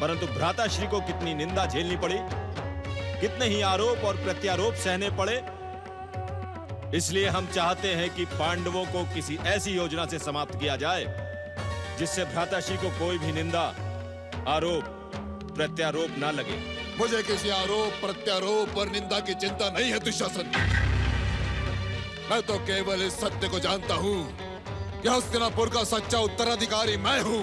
परंतु भ्राताश्री को कितनी निंदा झेलनी पड़ी, कितने ही आरोप और प्रत्यारोप सहने पड़े। इसलिए हम चाहते हैं कि पांडवों को किसी ऐसी योजना से समाप्त किया जाए जिससे भ्राताश्री को कोई भी निंदा, आरोप, प्रत्यारोप ना लगे। मुझे किसी आरोप, प्रत्यारोप और निंदा की चिंता नहीं है दुशासन। मैं तो केवल इस सत्य को जानता हूं कि हस्तिनापुर का सच्चा उत्तराधिकारी मैं हूं।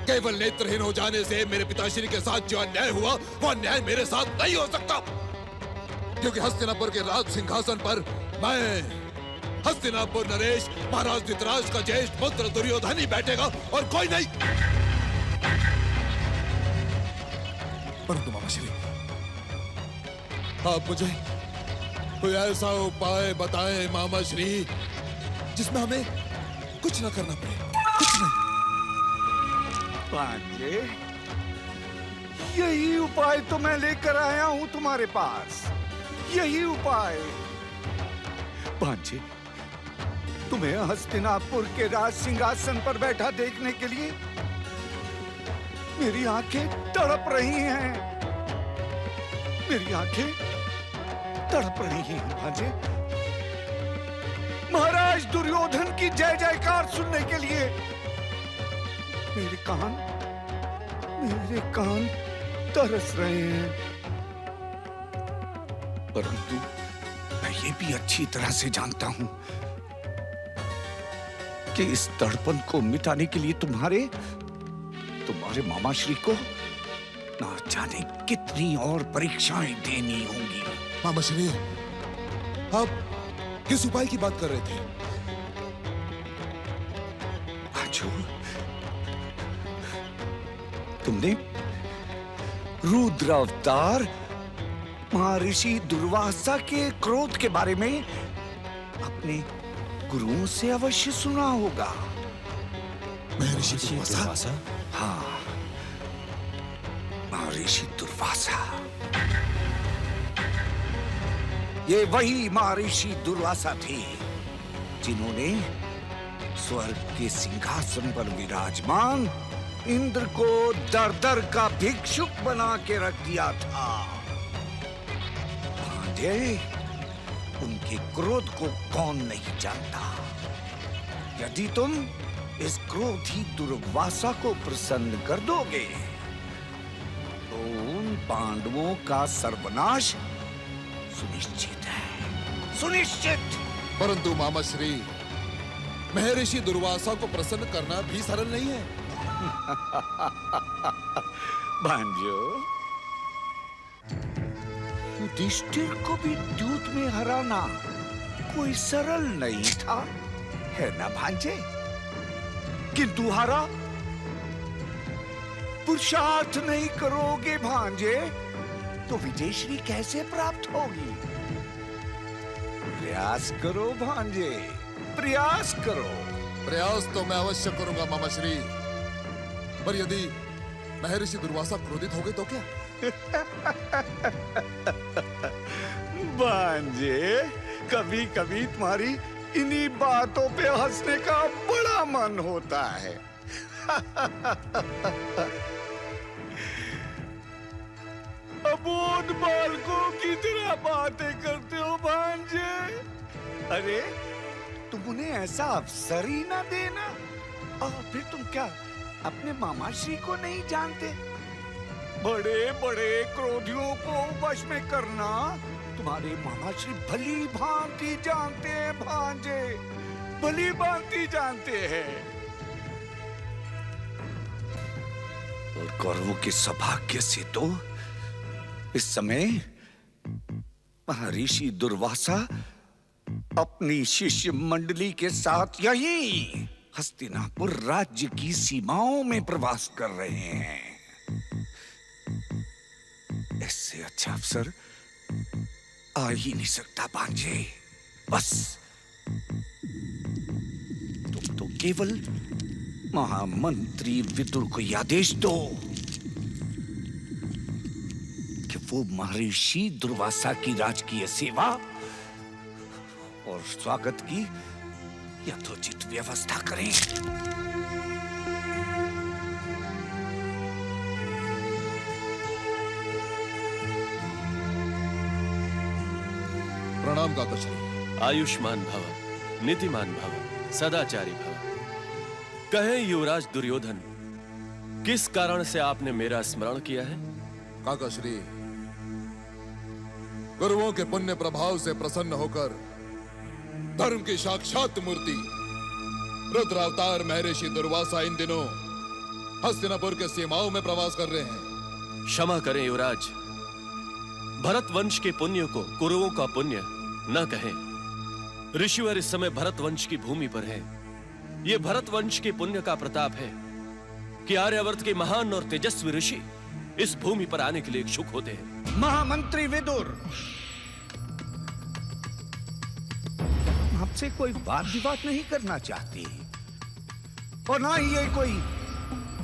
केवल नेत्रहीन हो जाने से मेरे पिताश्री के साथ जो अन्याय हुआ, वो अन्याय मेरे साथ नहीं हो सकता, क्योंकि हस्तिनापुर के राज सिंहासन पर मैं, हस्तिनापुर नरेश महाराज धृतराष्ट्र का ज्येष्ठ पुत्र दुर्योधन ही बैठेगा और कोई नहीं। परंतु मामा श्री, आप मुझे कोई ऐसा उपाय बताएं मामा श्री, जिसमें हमें कुछ न करना पड़े, कुछ नहीं। पांडे, यही उपाय तो मैं लेकर आया हूं तुम्हारे पास, यही उपाय। भांजे, तुम्हें हस्तिनापुर के राज सिंहासन पर बैठा देखने के लिए मेरी आंखें तड़प रही हैं, मेरी आंखें तड़प रही हैं भांजे। महाराज दुर्योधन की जय जयकार सुनने के लिए मेरे कान तरस रहे हैं। परंतु मैं ये भी अच्छी तरह से जानता हूं कि इस तड़पन को मिटाने के लिए तुम्हारे मामाश्री को ना जाने कितनी और परीक्षाएं देनी होंगी। मामाश्री, आप किस उपाय की बात कर रहे थे? भांजो, तुमने रुद्र अवतार महर्षि दुर्वासा के क्रोध के बारे में अपने गुरुओं से अवश्य सुना होगा। महर्षि दुर्वासा? हाँ, महर्षि दुर्वासा। ये वही महर्षि दुर्वासा थे जिन्होंने स्वर्ग के सिंहासन पर विराजमान इंद्र को दर दर का भिक्षुक बना के रख दिया था। भांजे, उनके क्रोध को कौन नहीं जानता। यदि तुम इस क्रोधी दुर्वासा को प्रसन्न कर दोगे तो उन पांडवों का सर्वनाश सुनिश्चित है, सुनिश्चित। परंतु मामाश्री, महर्षि दुर्वासा को प्रसन्न करना भी सरल नहीं है। भांजो, युधिष्ठिर को भी द्यूत में हराना कोई सरल नहीं था, है ना भांजे? किंतु हारा, पुरुषार्थ नहीं करोगे भांजे तो विजयश्री कैसे प्राप्त होगी? प्रयास करो भांजे, प्रयास करो। प्रयास तो मैं अवश्य करूंगा मामाश्री, पर यदि महर्षि दुर्वासा क्रोधित हो गए तो क्या? भांजे, कभी कभी तुम्हारी इन्हीं बातों पे हंसने का बड़ा मन होता है। अबोध बालकों की तरह बातें करते हो भांजे। अरे, तुम उन्हें ऐसा अवसर ही ना देना। और फिर तुम क्या अपने मामाश्री को नहीं जानते? बड़े बड़े क्रोधियों को वश में करना तुम्हारे मामाश्री भली भांति जानते हैं भांजे, भली भांति जानते हैं। और कौरवों के सौभाग्य से तो इस समय महर्षि दुर्वासा अपनी शिष्य मंडली के साथ यही हस्तिनापुर राज्य की सीमाओं में प्रवास कर रहे हैं। इससे अच्छा अवसर आ ही नहीं सकता भांजे। बस तुम तो केवल महामंत्री विदुर को यह आदेश दो कि वो महर्षि दुर्वासा की राजकीय सेवा और स्वागत की यथोचित व्यवस्था करें। प्रणाम काकाश्री। आयुष्मान भव, नीतिमान भव, सदाचारी भव। कहे युवराज दुर्योधन, किस कारण से आपने मेरा स्मरण किया है? काकाश्री, कौरवों के पुण्य प्रभाव से प्रसन्न होकर धर्म की साक्षात मूर्ति रुद्र अवतार महर्षि दुर्वासा इन दिनों हस्तिनापुर के सीमाओं में प्रवास कर रहे हैं। क्षमा करें युवराज, भरत वंश के पुण्य को कौरवों का पुण्य न कहें। ऋषिवर इस समय भरत वंश की भूमि पर है। ये भरत वंश के पुण्य का प्रताप है कि आर्यावर्त के महान और तेजस्वी ऋषि इस भूमि पर आने के लिए इच्छुक होते हैं। महामंत्री विदुर, आपसे कोई वाद विवाद नहीं करना चाहती और ना ही ये कोई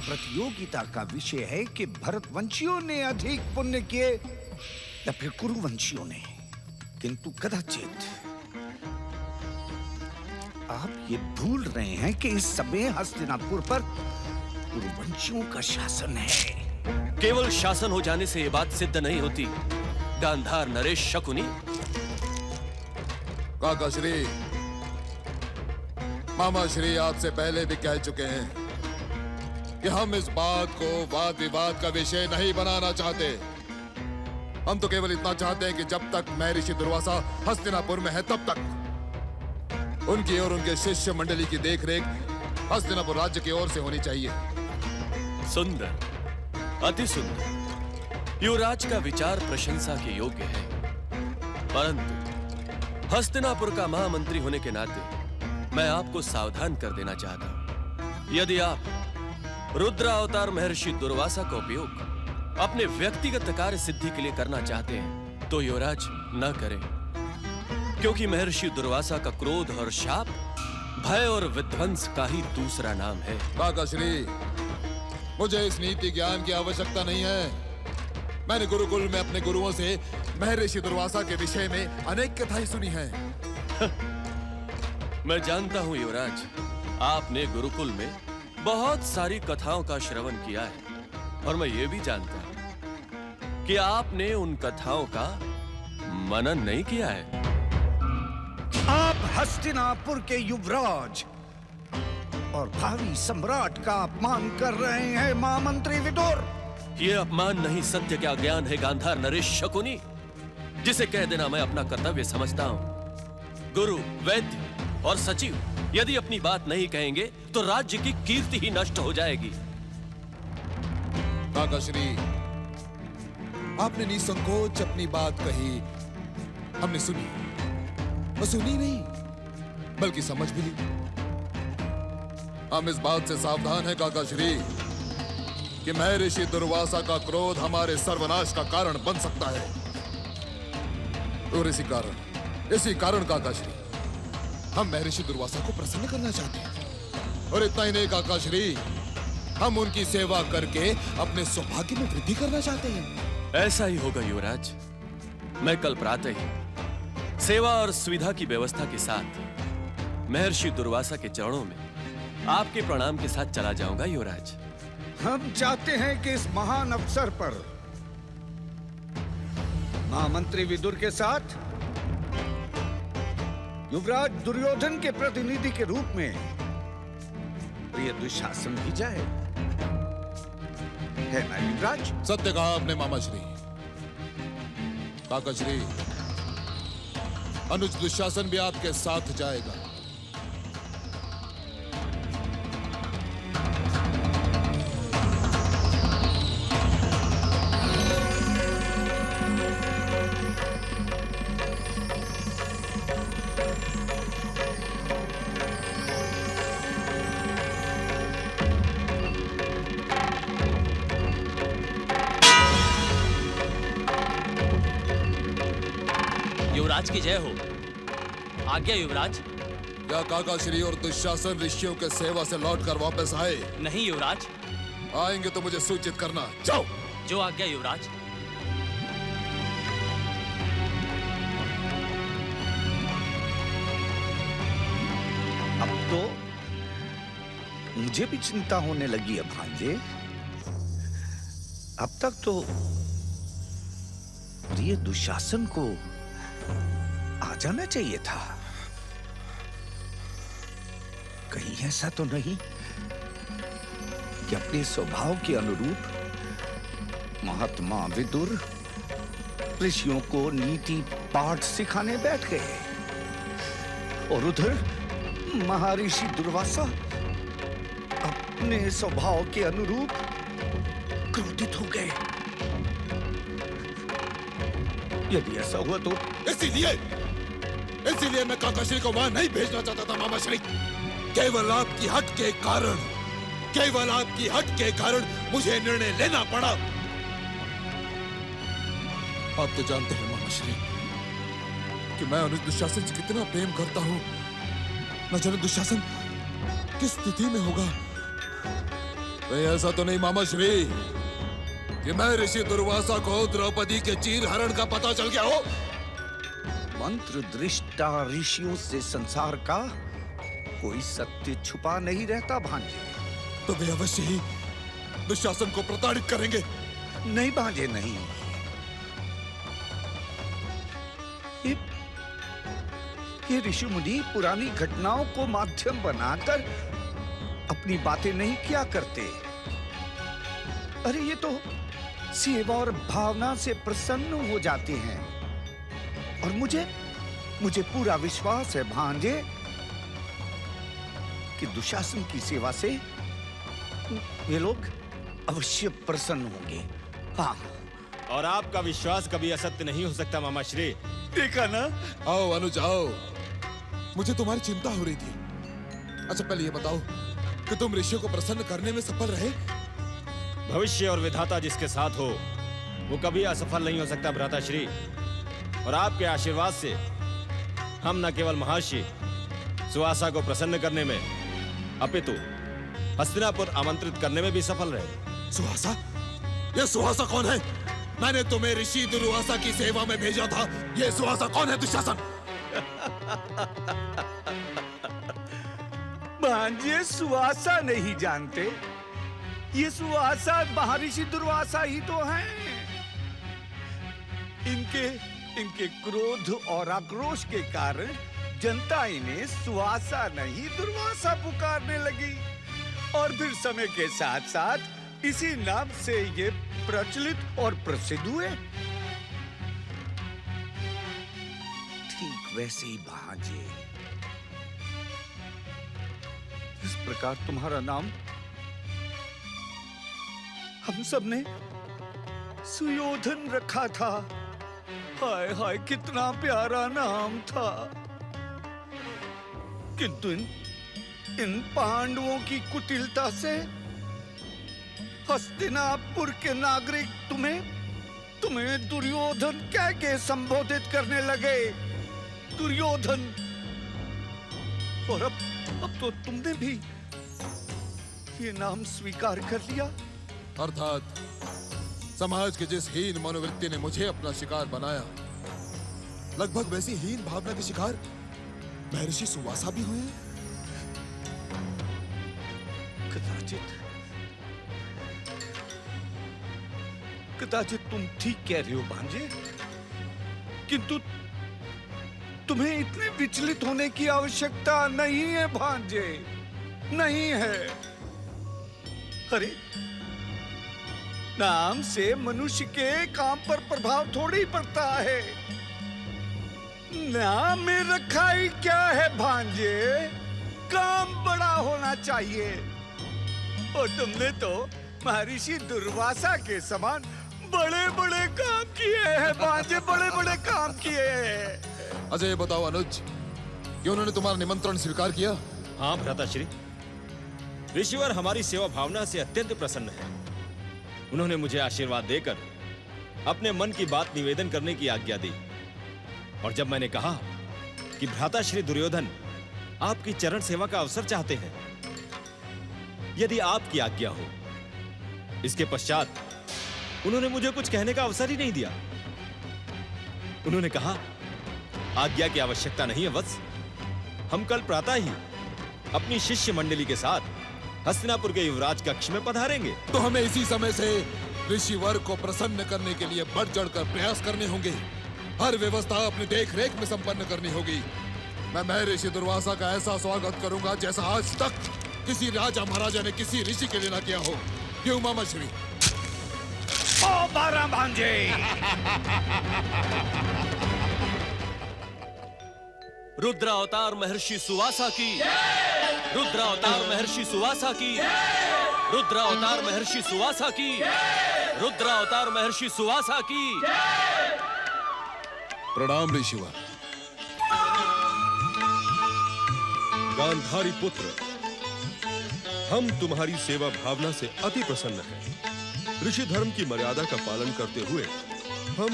प्रतियोगिता का विषय है कि भरतवंशियों ने अधिक पुण्य किए या फिर कुरुवंशियों ने, किंतु कदाचित आप ये भूल रहे हैं कि इस समय हस्तिनापुर पर कुरुवंशियों का शासन है। केवल शासन हो जाने से ये बात सिद्ध नहीं होती गांधार नरेश शकुनी। काका श्री, मामा श्री आपसे पहले भी कह चुके हैं कि हम इस बात को वाद विवाद का विषय नहीं बनाना चाहते। हम तो केवल इतना चाहते हैं कि जब तक महर्षि दुर्वासा हस्तिनापुर में है तब तक उनकी और उनके शिष्य मंडली की देखरेख हस्तिनापुर राज्य की ओर से होनी चाहिए। सुंदर, अति सुंदर। युवराज का विचार प्रशंसा के योग्य है, परंतु हस्तिनापुर का महामंत्री होने के नाते मैं आपको सावधान कर देना चाहता हूं। यदि आप रुद्रावतार महर्षि दुर्वासा का उपयोग अपने व्यक्तिगत कार्य सिद्धि के लिए करना चाहते हैं तो युवराज न करें, क्योंकि महर्षि दुर्वासा का क्रोध और शाप भय और विध्वंस का ही दूसरा नाम है। काका श्री, मुझे इस नीति ज्ञान की आवश्यकता नहीं है। मैंने गुरुकुल में अपने गुरुओं से महर्षि दुर्वासा के विषय में अनेक कथाएं सुनी हैं। मैं जानता हूं युवराज, आपने गुरुकुल में बहुत सारी कथाओं का श्रवण किया है, और मैं ये भी जानता हूं कि आपने उन कथाओं का मनन नहीं किया है। आप हस्तिनापुर के युवराज और भावी सम्राट का अपमान कर रहे हैं महामंत्री विदुर। ये अपमान नहीं, सत्य का ज्ञान है गांधार नरेश शकुनी, जिसे कह देना मैं अपना कर्तव्य समझता हूं। गुरु, वैद्य और सचिव यदि अपनी बात नहीं कहेंगे तो राज्य की कीर्ति ही नष्ट हो जाएगी। काका श्री, आपने निसंकोच अपनी बात कही, हमने सुनी, और सुनी नहीं बल्कि समझ भी ली। हम इस बात से सावधान हैं काका श्री कि महर्षि दुर्वासा का क्रोध हमारे सर्वनाश का कारण बन सकता है, और इसी कारण काका श्री हम महर्षि दुर्वासा को प्रसन्न करना चाहते हैं। और इतना ही नहीं काका श्री, हम उनकी सेवा करके अपने सौभाग्य में वृद्धि करना चाहते हैं। ऐसा ही होगा युवराज। मैं कल प्रातः ही सेवा और सुविधा की व्यवस्था के साथ महर्षि दुर्वासा के चरणों में आपके प्रणाम के साथ चला जाऊंगा युवराज। हम चाहते हैं कि इस महान अवसर पर महामंत्री विदुर के साथ युवराज दुर्योधन के प्रतिनिधि के रूप में प्रिय दुशासन भी जाए, है ना युवराज? सत्य कहा आपने मामा श्री। काका श्री, अनुज दुशासन भी आपके साथ जाएगा। युवराज की जय हो। आज्ञा युवराज। क्या काका श्री और दुशासन ऋषियों के सेवा से लौटकर वापस आए? नहीं युवराज। आएंगे तो मुझे सूचित करना। जाओ। जो आज्ञा युवराज। अब तो मुझे भी चिंता होने लगी है भांजे। अब तक तो प्रिय दुशासन को आ जाना चाहिए था। कहीं ऐसा तो नहीं कि अपने स्वभाव के अनुरूप महात्मा विदुर ऋषियों को नीति पाठ सिखाने बैठ गए और उधर महर्षि दुर्वासा अपने स्वभाव के अनुरूप क्रोधित हो गए। यदि ऐसा हुआ तो इसीलिए मैं काका श्री को वहां नहीं भेजना चाहता था मामा श्री। केवल आपकी हट के कारण मुझे निर्णय लेना पड़ा। आप तो जानते हैं मामा श्री कि मैं अनुज दुशासन से कितना प्रेम करता हूं। न जाने दुशासन किस स्थिति में होगा। कहीं ऐसा तो नहीं मामा श्री कि मैं ऋषि दुर्वासा को द्रौपदी के चीर हरण का पता चल गया हो? मंत्र दृष्टा ऋषियों से संसार का कोई सत्य छुपा नहीं रहता भांजे। तो वे अवश्य ही दुशासन को प्रताड़ित करेंगे। नहीं भांजे नहीं। ये ऋषि मुनि पुरानी घटनाओं को माध्यम बनाकर अपनी बातें नहीं किया करते। अरे ये तो सेवा और भावना से प्रसन्न हो जाते हैं। और मुझे पूरा विश्वास है भांजे कि दुशासन की सेवा से ये लोग अवश्य प्रसन्न होंगे। हाँ, और आपका विश्वास कभी असत्य नहीं हो सकता मामा श्री। देखा ना? आओ अनुज आओ, मुझे तुम्हारी चिंता हो रही थी। अच्छा पहले ये बताओ कि तुम ऋषियों को प्रसन्न करने में सफल रहे? भविष्य और विधाता जिसके साथ हो वो कभी असफल नहीं हो सकता भ्राताश्री। और आपके आशीर्वाद से हम न केवल महर्षि सुवासा को प्रसन्न करने में अपितु हस्तिनापुर आमंत्रित करने में भी सफल रहे। सुहासा? ये सुहासा कौन है? मैंने तुम्हें ऋषि दुर्वासा की सेवा में भेजा था। ये सुहासा कौन है दुशासन? भांजे सुवासा नहीं जानते? ये सुवासा महर्षि दुर्वासा ही तो हैं। इनके क्रोध और आक्रोश के कारण जनता इन्हें सुवासा नहीं दुर्वासा पुकारने लगी। और फिर समय के साथ साथ इसी नाम से ये प्रचलित और प्रसिद्ध हुए। ठीक वैसे ही भांजे, इस प्रकार तुम्हारा नाम हम सब ने सुयोधन रखा था। हाय हाय कितना प्यारा नाम था। किंतु इन पांडवों की कुटिलता से हस्तिनापुर के नागरिक तुम्हें दुर्योधन कह के संबोधित करने लगे। दुर्योधन। और अब तो तुमने भी ये नाम स्वीकार कर लिया। अर्थात समाज के जिस हीन मनोवृत्ति ने मुझे अपना शिकार बनाया, लगभग वैसी हीन भावना के शिकार महर्षि सुवासा भी हुए हैं। कदाचित तुम ठीक कह रहे हो भांजे, किंतु तुम्हें इतने विचलित होने की आवश्यकता नहीं है भांजे, नहीं है। अरे नाम से मनुष्य के काम पर प्रभाव थोड़ी पड़ता है। नाम में रखा ही क्या है भांजे, काम बड़ा होना चाहिए। और तुमने तो महर्षि दुर्वासा के समान बड़े बड़े काम किए हैं भांजे, बड़े बड़े काम किए हैं। अच्छा ये बताओ अनुज, कि उन्होंने तुम्हारा निमंत्रण स्वीकार किया? हाँ भ्राताश्री, ऋषिवर हमारी सेवा भावना से अत्यंत प्रसन्न है। उन्होंने मुझे आशीर्वाद देकर अपने मन की बात निवेदन करने की आज्ञा दी। और जब मैंने कहा कि भ्राताश्री दुर्योधन आपकी चरण सेवा का अवसर चाहते हैं, यदि आपकी आज्ञा हो, इसके पश्चात उन्होंने मुझे कुछ कहने का अवसर ही नहीं दिया। उन्होंने कहा आज्ञा की आवश्यकता नहीं है वत्स, हम कल प्रातः ही अपनी शिष्य मंडली के साथ हस्तिनापुर के युवराज कक्ष में पधारेंगे। तो हमें इसी समय से ऋषिवर को प्रसन्न करने के लिए बढ़ चढ़कर प्रयास करने होंगे। हर व्यवस्था अपनी देख रेख में संपन्न करनी होगी। मैं महर्षि दुर्वासा का ऐसा स्वागत करूंगा जैसा आज तक किसी राजा महाराजा ने किसी ऋषि के लिए ना किया हो। क्यों मामा श्री? ओ बारह भांजे। रुद्र अवतार महर्षि सुवासा की, रुद्र अवतार महर्षि सुवासा की, रुद्र अवतार महर्षि सुवासा की, रुद्र अवतार महर्षि सुवासा की। प्रणाम ऋषिवर। गांधारी पुत्र, हम तुम्हारी सेवा भावना से अति प्रसन्न हैं। ऋषि धर्म की मर्यादा का पालन करते हुए हम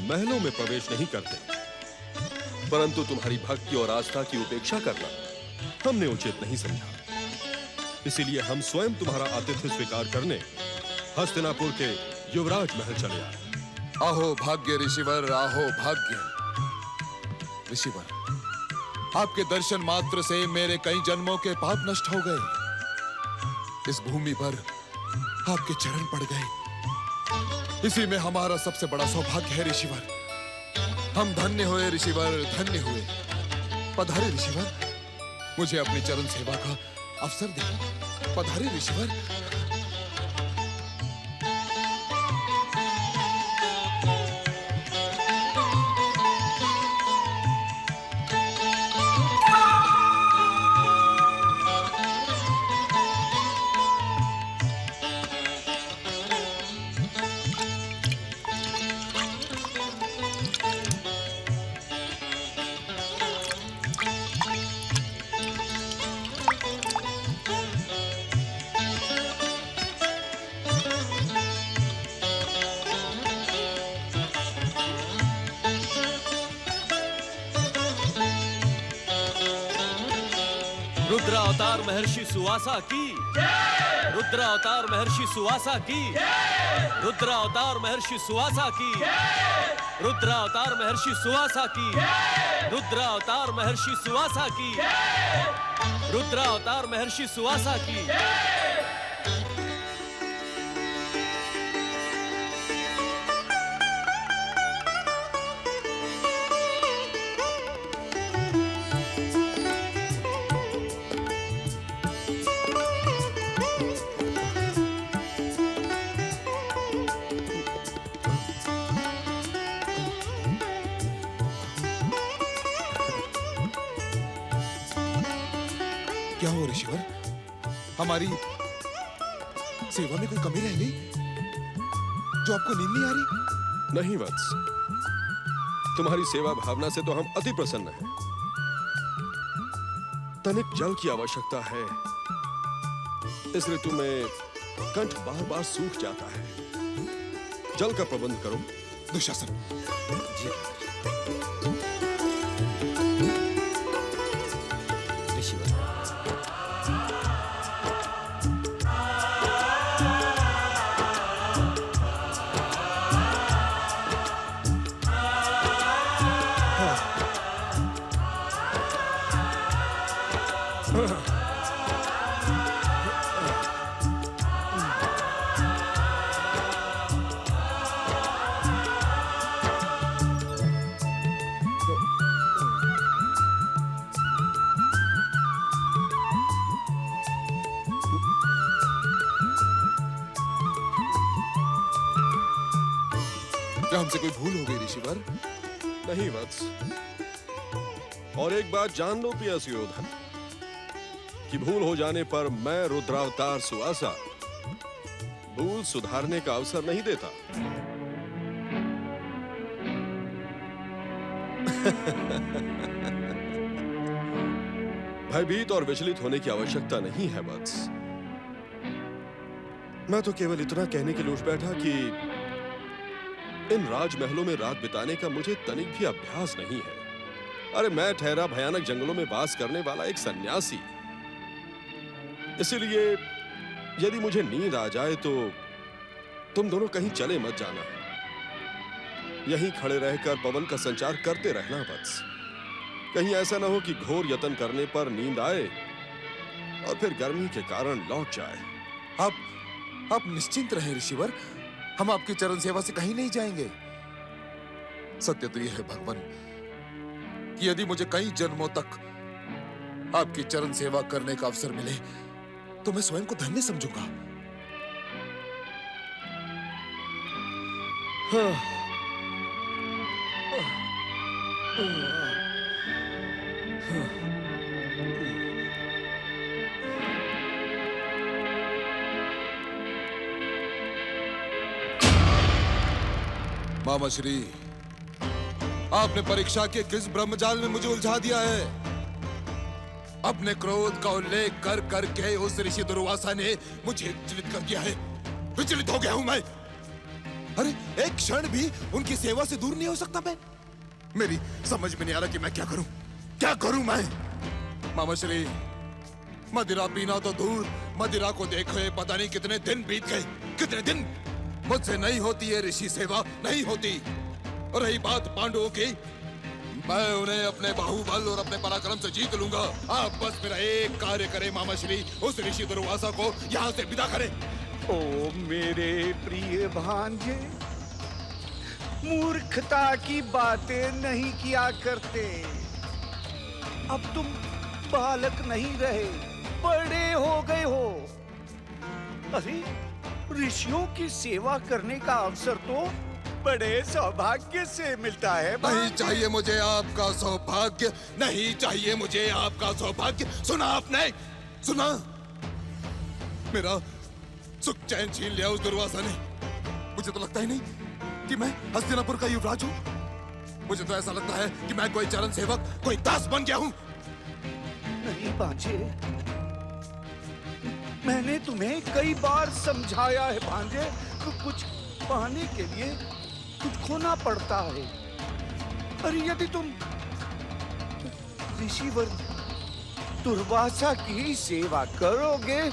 महलों में प्रवेश नहीं करते, परंतु तुम्हारी भक्ति और आस्था की उपेक्षा करना हमने उचित नहीं समझा। इसीलिए हम स्वयं तुम्हारा आतिथ्य स्वीकार करने हस्तिनापुर के युवराज महल चले आए। आहो भाग्य ऋषिवर, आहो भाग्य। ऋषिवर, आपके दर्शन मात्र से मेरे कई जन्मों के पाप नष्ट हो गए। इस भूमि पर आपके चरण पड़ गए, इसी में हमारा सबसे बड़ा सौभाग्य है ऋषिवर। हम धन्य हुए ऋषिवर, धन्य हुए। पधारे ऋषिवर, मुझे अपनी चरण सेवा का अवसर दे। पधारे ऋषिवर। रुद्र अवतार महर्षि सुवासा की, रुद्र अवतार महर्षि सुवासा की, रुद्र अवतार महर्षि सुवासा की, रुद्र अवतार महर्षि सुवासा की, रुद्र अवतार महर्षि सुवासा की, रुद्र अवतार महर्षि सुवासा की। क्या हो ऋषिवर, हमारी सेवा में कोई कमी रह गई जो आपको नींद नहीं आ रही? नहीं वत्स, तुम्हारी सेवा भावना से तो हम अति प्रसन्न हैं। तनिक जल की आवश्यकता है, इस ऋतु में कंठ बार बार सूख जाता है। जल का प्रबंध करो। दुशासन जी। क्या हमसे कोई भूल हो गई ऋषिवर? नहीं वत्स, और एक बात जान लो प्रिय सुयोधन, कि भूल हो जाने पर मैं रुद्रावतार सुवासा भूल सुधारने का अवसर नहीं देता। भयभीत और विचलित होने की आवश्यकता नहीं है वत्स। मैं तो केवल इतना कहने के लिए उठ बैठा कि इन राजमहलों में रात बिताने का मुझे तनिक भी अभ्यास नहीं है। अरे मैं ठहरा भयानक जंगलों में वास करने वाला एक सन्यासी, इसलिए यदि मुझे नींद आ जाए तो तुम दोनों कहीं चले मत जाना। यहीं खड़े रहकर पवन का संचार करते रहना वत्स। कहीं ऐसा ना हो कि घोर यत्न करने पर नींद आए और फिर गर्मी के कारण लौट जाए। आप निश्चिंत रहें ऋषिवर, हम आपकी चरण सेवा से कहीं नहीं जाएंगे। सत्य तो यह है भगवान कि यदि मुझे कई जन्मों तक आपकी चरण सेवा करने का अवसर मिले तो मैं स्वयं को धन्य समझूंगा। मामा श्री, आपने परीक्षा के किस ब्रह्मजाल में मुझे उलझा दिया है? अपने क्रोध का उल्लेख कर करके उस ऋषि दुर्वासा ने मुझे विचलित कर दिया है। विचलित हो गया हूं मैं। अरे एक क्षण भी उनकी सेवा से दूर नहीं हो सकता मैं। मेरी समझ में नहीं आ रहा कि मैं क्या करूं, क्या करूं मैं? मामा श्री, मदिरा पीना तो दूर, मदिरा को देखे पता नहीं कितने दिन बीत गए, कितने दिन। मुझसे नहीं होती है ऋषि सेवा, नहीं होती। और रही बात पांडवों की, मैं उन्हें अपने बाहुबल और अपने पराक्रम से जीत लूंगा। आप बस मेरा एक कार्य करें मामा श्री, उस ऋषि दुर्वासा को यहाँ से विदा करें। ओ मेरे प्रिय भांजे, मूर्खता की बातें नहीं किया करते। अब तुम बालक नहीं रहे, बड़े हो गए हो। अरे ऋषियों की सेवा करने का अवसर तो बड़े सौभाग्य से मिलता है। नहीं चाहिए मुझे आपका सौभाग्य, नहीं चाहिए मुझे आपका सौभाग्य। सुना आपने, सुना? मेरा सुख चैन छीन लिया उस दुर्वासा ने। मुझे तो लगता ही नहीं कि मैं हस्तिनापुर का युवराज हूँ। मुझे तो ऐसा लगता है कि मैं कोई चरण सेवक, कोई दास बन गया हूँ। नहीं भांजे, मैंने तुम्हें कई बार समझाया है भांजे, कुछ पाने के लिए कुछ खोना पड़ता है। अरे यदि तुम ऋषिवर दुर्वासा की सेवा करोगे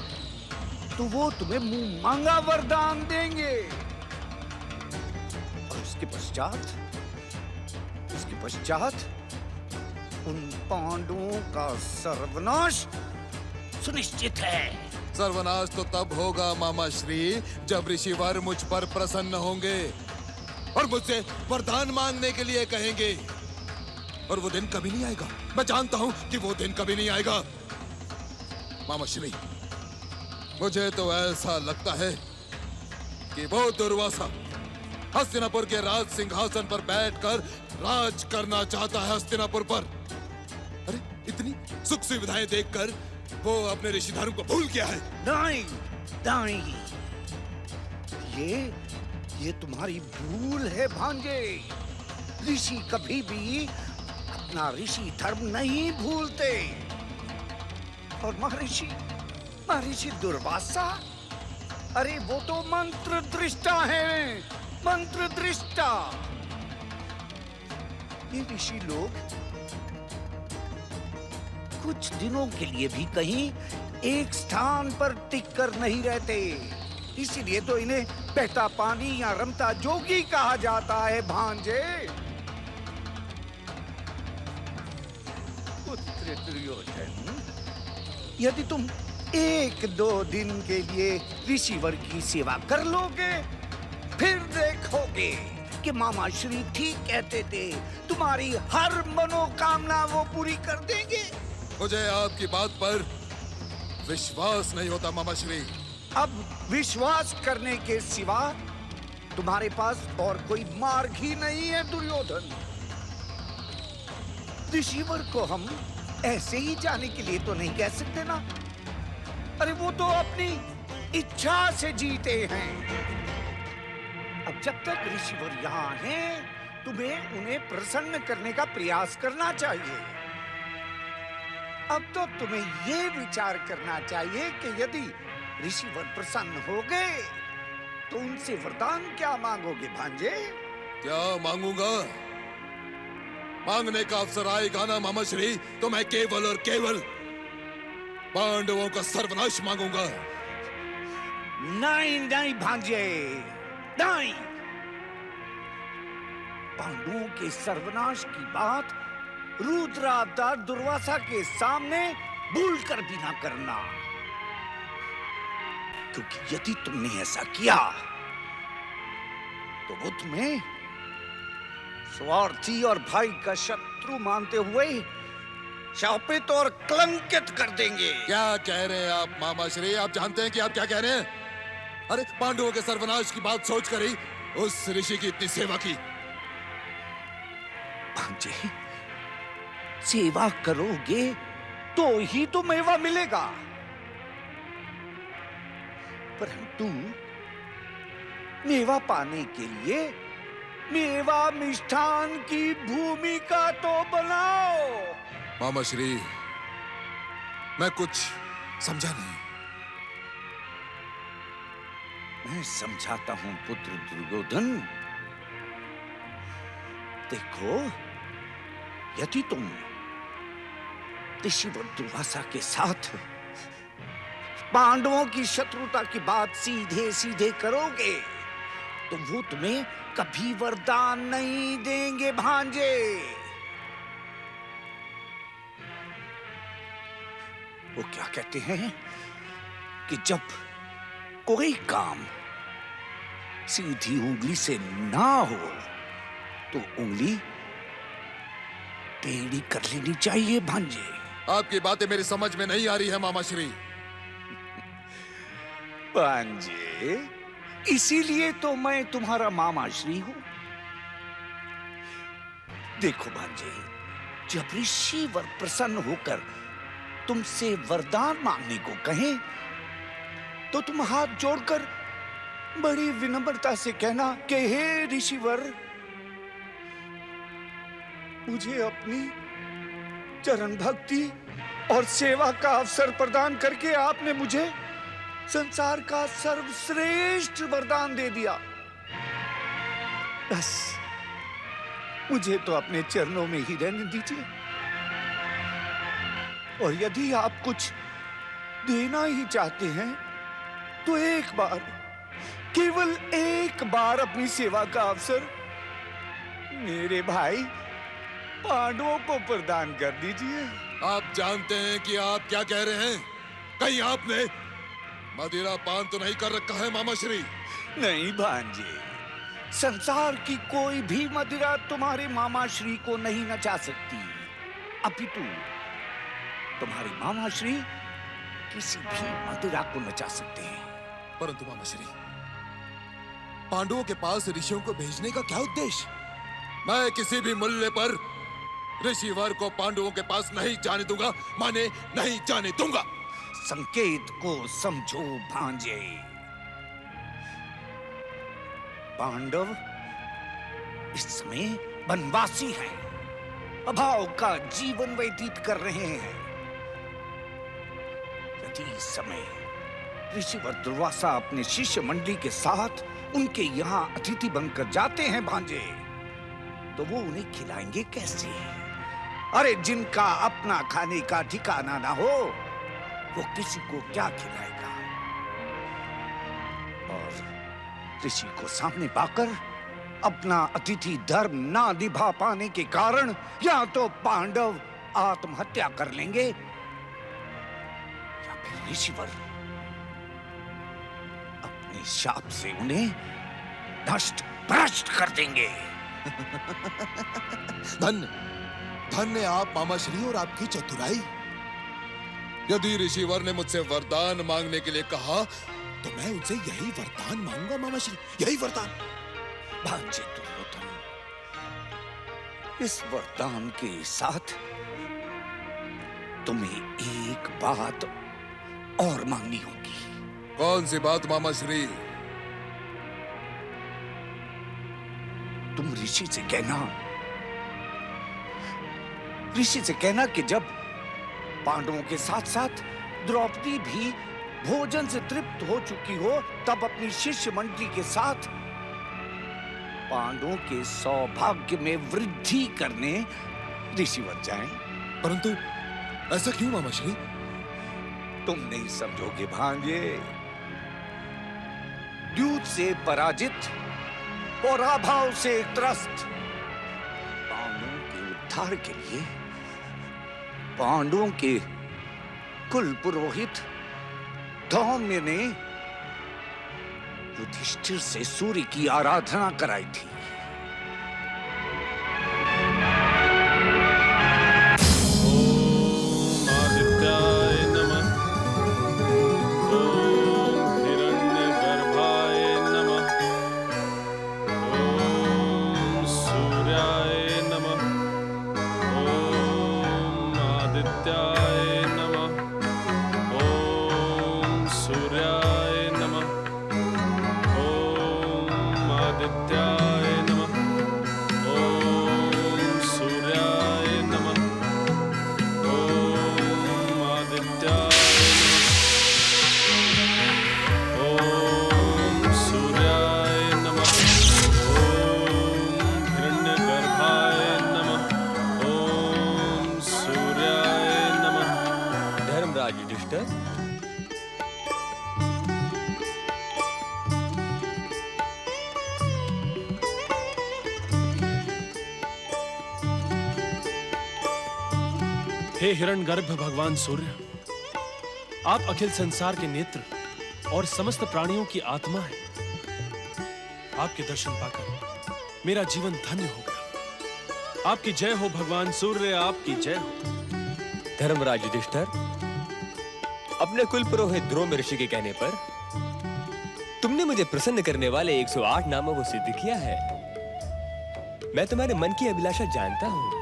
तो वो तुम्हें मुंह मांगा वरदान देंगे। और उसके पश्चात उन पांडवों का सर्वनाश सुनिश्चित है। सर्वनाश तो तब होगा मामा श्री, जब ऋषिवर मुझ पर प्रसन्न होंगे और मुझसे वरदान मांगने के लिए कहेंगे। और वो दिन कभी नहीं आएगा, मैं जानता हूं कि वो दिन कभी नहीं आएगा। मामा श्री, मुझे तो ऐसा लगता है कि वो दुर्वासा हस्तिनापुर के राज सिंहासन पर बैठकर राज करना चाहता है हस्तिनापुर पर। अरे इतनी सुख सुविधाएं देखकर वो अपने ऋषि धर्म को भूल गया है। नहीं, नहीं, ये तुम्हारी भूल है भांजे। ऋषि कभी भी अपना ऋषि धर्म नहीं भूलते। और महर्षि दुर्वासा, अरे वो तो मंत्र दृष्टा है, मंत्र दृष्टा। ये ऋषि लोग कुछ दिनों के लिए भी कहीं एक स्थान पर टिक कर नहीं रहते। इसीलिए तो इन्हें बहता पानी या रमता जोगी कहा जाता है भांजे। पुत्र दुर्योधन, यदि तुम 1-2 दिन के लिए ऋषिवर की सेवा कर लोगे, फिर देखोगे कि मामा श्री ठीक कहते थे, तुम्हारी हर मनोकामना वो पूरी कर देंगे। मुझे आपकी बात पर विश्वास नहीं होता मामा श्री। अब विश्वास करने के सिवा तुम्हारे पास और कोई मार्ग ही नहीं है दुर्योधन। ऋषिवर को हम ऐसे ही जाने के लिए तो नहीं कह सकते ना। अरे वो तो अपनी इच्छा से जीते हैं। अब जब तक ऋषिवर यहाँ हैं, तुम्हें उन्हें प्रसन्न करने का प्रयास करना चाहिए। अब तो तुम्हें ये विचार करना चाहिए कि यदि ऋषिवर प्रसन्न हो गए तो उनसे वरदान क्या मांगोगे भांजे? क्या मांगूंगा? मांगने का अवसर आएगा ना मामा श्री, तो मैं केवल और केवल पांडवों का सर्वनाश मांगूंगा। नहीं नहीं भांजे, नहीं। पांडवों के सर्वनाश की बात रुद्रावतार दुर्वासा के सामने भूलकर भी ना करना, क्योंकि यदि तुमने ऐसा किया तो वो तुम्हें स्वार्थी और भाई का शत्रु मानते हुए शापित और कलंकित कर देंगे। क्या कह रहे हैं आप मामा श्री? आप जानते हैं कि आप क्या कह रहे हैं? अरे पांडवों के सर्वनाश की बात सोचकर ही उस ऋषि की इतनी सेवा की। भांजे, सेवा करोगे तो ही तो मेवा मिलेगा, परंतु मेवा पाने के लिए मेवा मिष्ठान की भूमिका तो बनाओ। मामा श्री, मैं कुछ समझा नहीं। मैं समझाता हूं पुत्र दुर्योधन। देखो, यदि तुम ऋषिवर दुर्वासा के साथ पांडवों की शत्रुता की बात सीधे सीधे करोगे तो वो तुम्हें कभी वरदान नहीं देंगे भांजे। वो क्या कहते हैं कि जब कोई काम सीधी उंगली से ना हो तो उंगली टेढ़ी कर लेनी चाहिए भांजे। आपकी बातें मेरी समझ में नहीं आ रही है मामा श्री। भांजे, इसीलिए तो मैं तुम्हारा मामा श्री हूं। देखो भांजे, जब ऋषिवर प्रसन्न होकर तुमसे वरदान मांगने को कहें तो तुम हाथ जोड़कर बड़ी विनम्रता से कहना कि हे ऋषिवर, मुझे अपनी चरण भक्ति और सेवा का अवसर प्रदान करके आपने मुझे संसार का सर्वश्रेष्ठ वरदान दे दिया। बस मुझे तो अपने चरणों में ही रहने दीजिए, और यदि आप कुछ देना ही चाहते हैं तो एक बार, केवल एक बार अपनी सेवा का अवसर मेरे भाई पांडवों को प्रदान कर दीजिए। आप जानते हैं कि आप क्या कह रहे हैं? कहीं आपने मदिरा पान तो नहीं कर रखा है मामा श्री? नहीं भांजे, संसार की कोई भी मदिरा तुम्हारे मामा श्री को नहीं नचा सकती। अपितु तुम्हारे मामा श्री किसी भी मदिरा को नचा सकते हैं। परंतु मामा श्री, पांडवों के पास ऋषियों को भेजने का क्या उद्देश्य? मैं किसी भी मूल्य पर ऋषिवर को पांडवों के पास नहीं जाने दूंगा, माने नहीं जाने दूंगा। संकेत को समझो भांजे। पांडव इस समय वनवासी हैं, अभाव का जीवन व्यतीत कर रहे हैं। यदि इस समय ऋषिवर दुर्वासा अपने शिष्य मंडली के साथ उनके यहाँ अतिथि बनकर जाते हैं भांजे, तो वो उन्हें खिलाएंगे कैसे? अरे जिनका अपना खाने का ठिकाना ना हो वो किसी को क्या खिलाएगा? और ऋषि को सामने पाकर अपना अतिथि धर्म ना निभा पाने के कारण या तो पांडव आत्महत्या कर लेंगे या फिर ऋषिवर अपने शाप से उन्हें नष्ट भ्रष्ट कर देंगे। धन्य धन्य आप मामा श्री और आपकी चतुराई। यदि ऋषिवर ने मुझसे वरदान मांगने के लिए कहा तो मैं उनसे यही वरदान मांगूंगा मामा श्री, यही वरदान। भांजे दुर्योधन, इस वरदान के साथ तुम्हें एक बात और मांगनी होगी। कौन सी बात मामा श्री? तुम ऋषि से कहना कि जब पांडवों के साथ साथ द्रौपदी भी भोजन से तृप्त हो चुकी हो तब अपनी शिष्य मंडली के साथ पांडवों के सौभाग्य में वृद्धि करने ऋषिवर जाएं। परंतु ऐसा क्यों मामा श्री? तुम नहीं समझोगे भांजे। द्यूत से पराजित और अभाव से त्रस्त पांडवों के उद्धार के लिए पांडवों के कुल पुरोहित धौम्य ने युधिष्ठिर से सूर्य की आराधना कराई थी। ओम आदित्याय नमः, ओम हिरण्यगर्भाय नमः, ओम सूर्याय नमः, ओम आदित्याय नमः, ओम सूर्याय नमः, ओम आदित्याय नमः, ओम सूर्याय नमः, ओम आदित्याय नमः, ओम सूर्याय नमः, ओम हिरण्यगर्भाय नमः, ओम सूर्याय नमः। धर्मराज युधिष्ठिर, हे हिरण्यगर्भ भगवान सूर्य, आप अखिल संसार के नेत्र और समस्त प्राणियों की आत्मा हैं। आपके दर्शन पाकर मेरा जीवन धन्य हो गया। आपकी जय हो भगवान सूर्य, आपकी जय हो। धर्मराज युधिष्ठिर, अपने कुल पुरोहित द्रोण ऋषि के कहने पर तुमने मुझे प्रसन्न करने वाले 108 नामों को सिद्ध किया है। मैं तुम्हारे मन की अभिलाषा जानता हूं।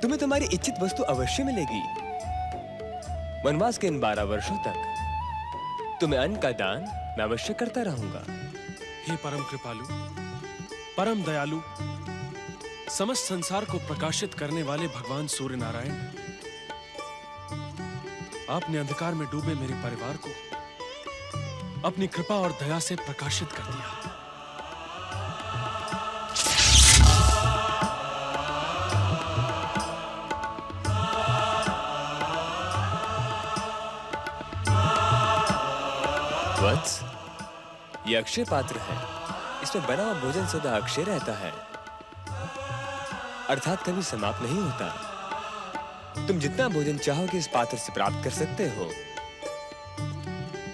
तुम्हें तुम्हारी इच्छित वस्तु अवश्य मिलेगी। वनवास के इन 12 वर्षों तक तुम्हें अन्न का दान मैं अवश्य करता रहूंगा। हे परम कृपालु, परम दयालु, समस्त संसार को प्रकाशित करने वाले भगवान सूर्य नारायण, आपने अंधकार में डूबे मेरे परिवार को अपनी कृपा और दया से प्रकाशित कर दिया। वत्स, ये अक्षय पात्र है। इसमें बना हुआ भोजन सदा अक्षय रहता है, अर्थात कभी समाप्त नहीं होता। तुम जितना भोजन चाहोगे इस पात्र से प्राप्त कर सकते हो।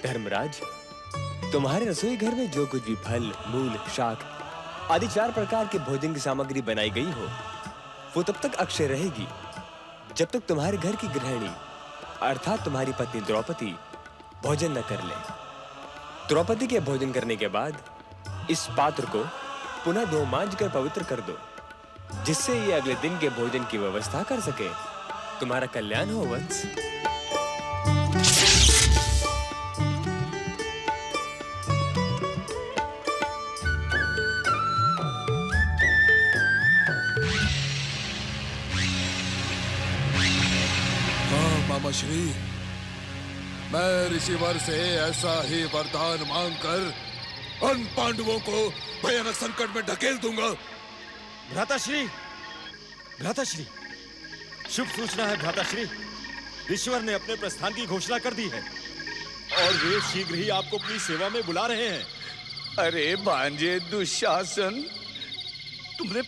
धर्मराज, तुम्हारे रसोई घर में जो कुछ भी फल, मूल, शाक आदि 4 प्रकार के भोजन की सामग्री बनाई गई हो, वो तब तक अक्षय रहेगी जब तक तुम्हारे घर की गृहिणी अर्थात तुम्हारी पत्नी द्रौपदी भोजन न कर ले। द्रौपदी के भोजन करने के बाद इस पात्र को पुनः धो मांज कर पवित्र कर दो, जिससे ये अगले दिन के भोजन की व्यवस्था कर सके। तुम्हारा कल्याण हो वत्स। मामा श्री, मैं ऋषिवर से ऐसा ही वरदान मांगकर उन पांडवों को भयानक संकट में ढकेल दूंगा। भ्राताश्री, भ्राताश्री, शुभ सूचना है भ्राताश्री। ऋषिवर ने अपने प्रस्थान की घोषणा कर दी है और वे शीघ्र ही आपको अपनी सेवा में बुला रहे हैं। अरे भांजे दुशासन, तुमने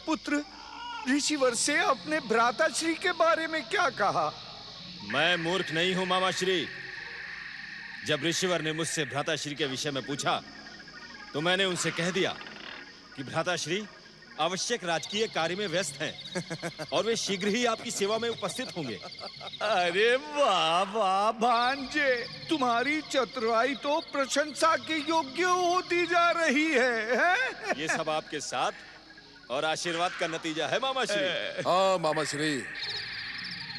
पुत्र ऋषिवर से अपने भ्राताश्री के बारे में क्या कहा? मैं मूर्ख नहीं हूं मामाश्री। जब ऋषिवर ने मुझसे भ्राताश्री के विषय में पूछा तो मैंने उनसे कह दिया कि भ्राताश्री आवश्यक राजकीय कार्य में व्यस्त हैं और वे शीघ्र ही आपकी सेवा में उपस्थित होंगे। अरे वाह वाह भांजे, तुम्हारी चतुराई तो प्रशंसा के योग्य होती जा रही है? ये सब आपके साथ और आशीर्वाद का नतीजा है मामाश्री। हाँ मामाश्री,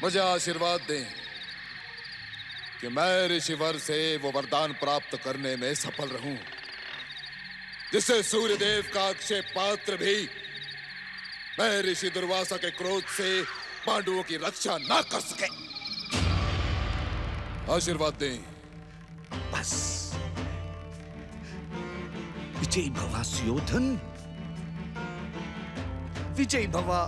मुझे आशीर्वाद दें कि मैं ऋषिवर से वो वरदान प्राप्त करने में सफल रहूं जिससे सूर्यदेव का अक्षय पात्र भी मैं ऋषि दुर्वासा के क्रोध से पांडवों की रक्षा ना कर सके। आशीर्वाद दें। बस विजयी भवा सुयोधन, विजयी भवा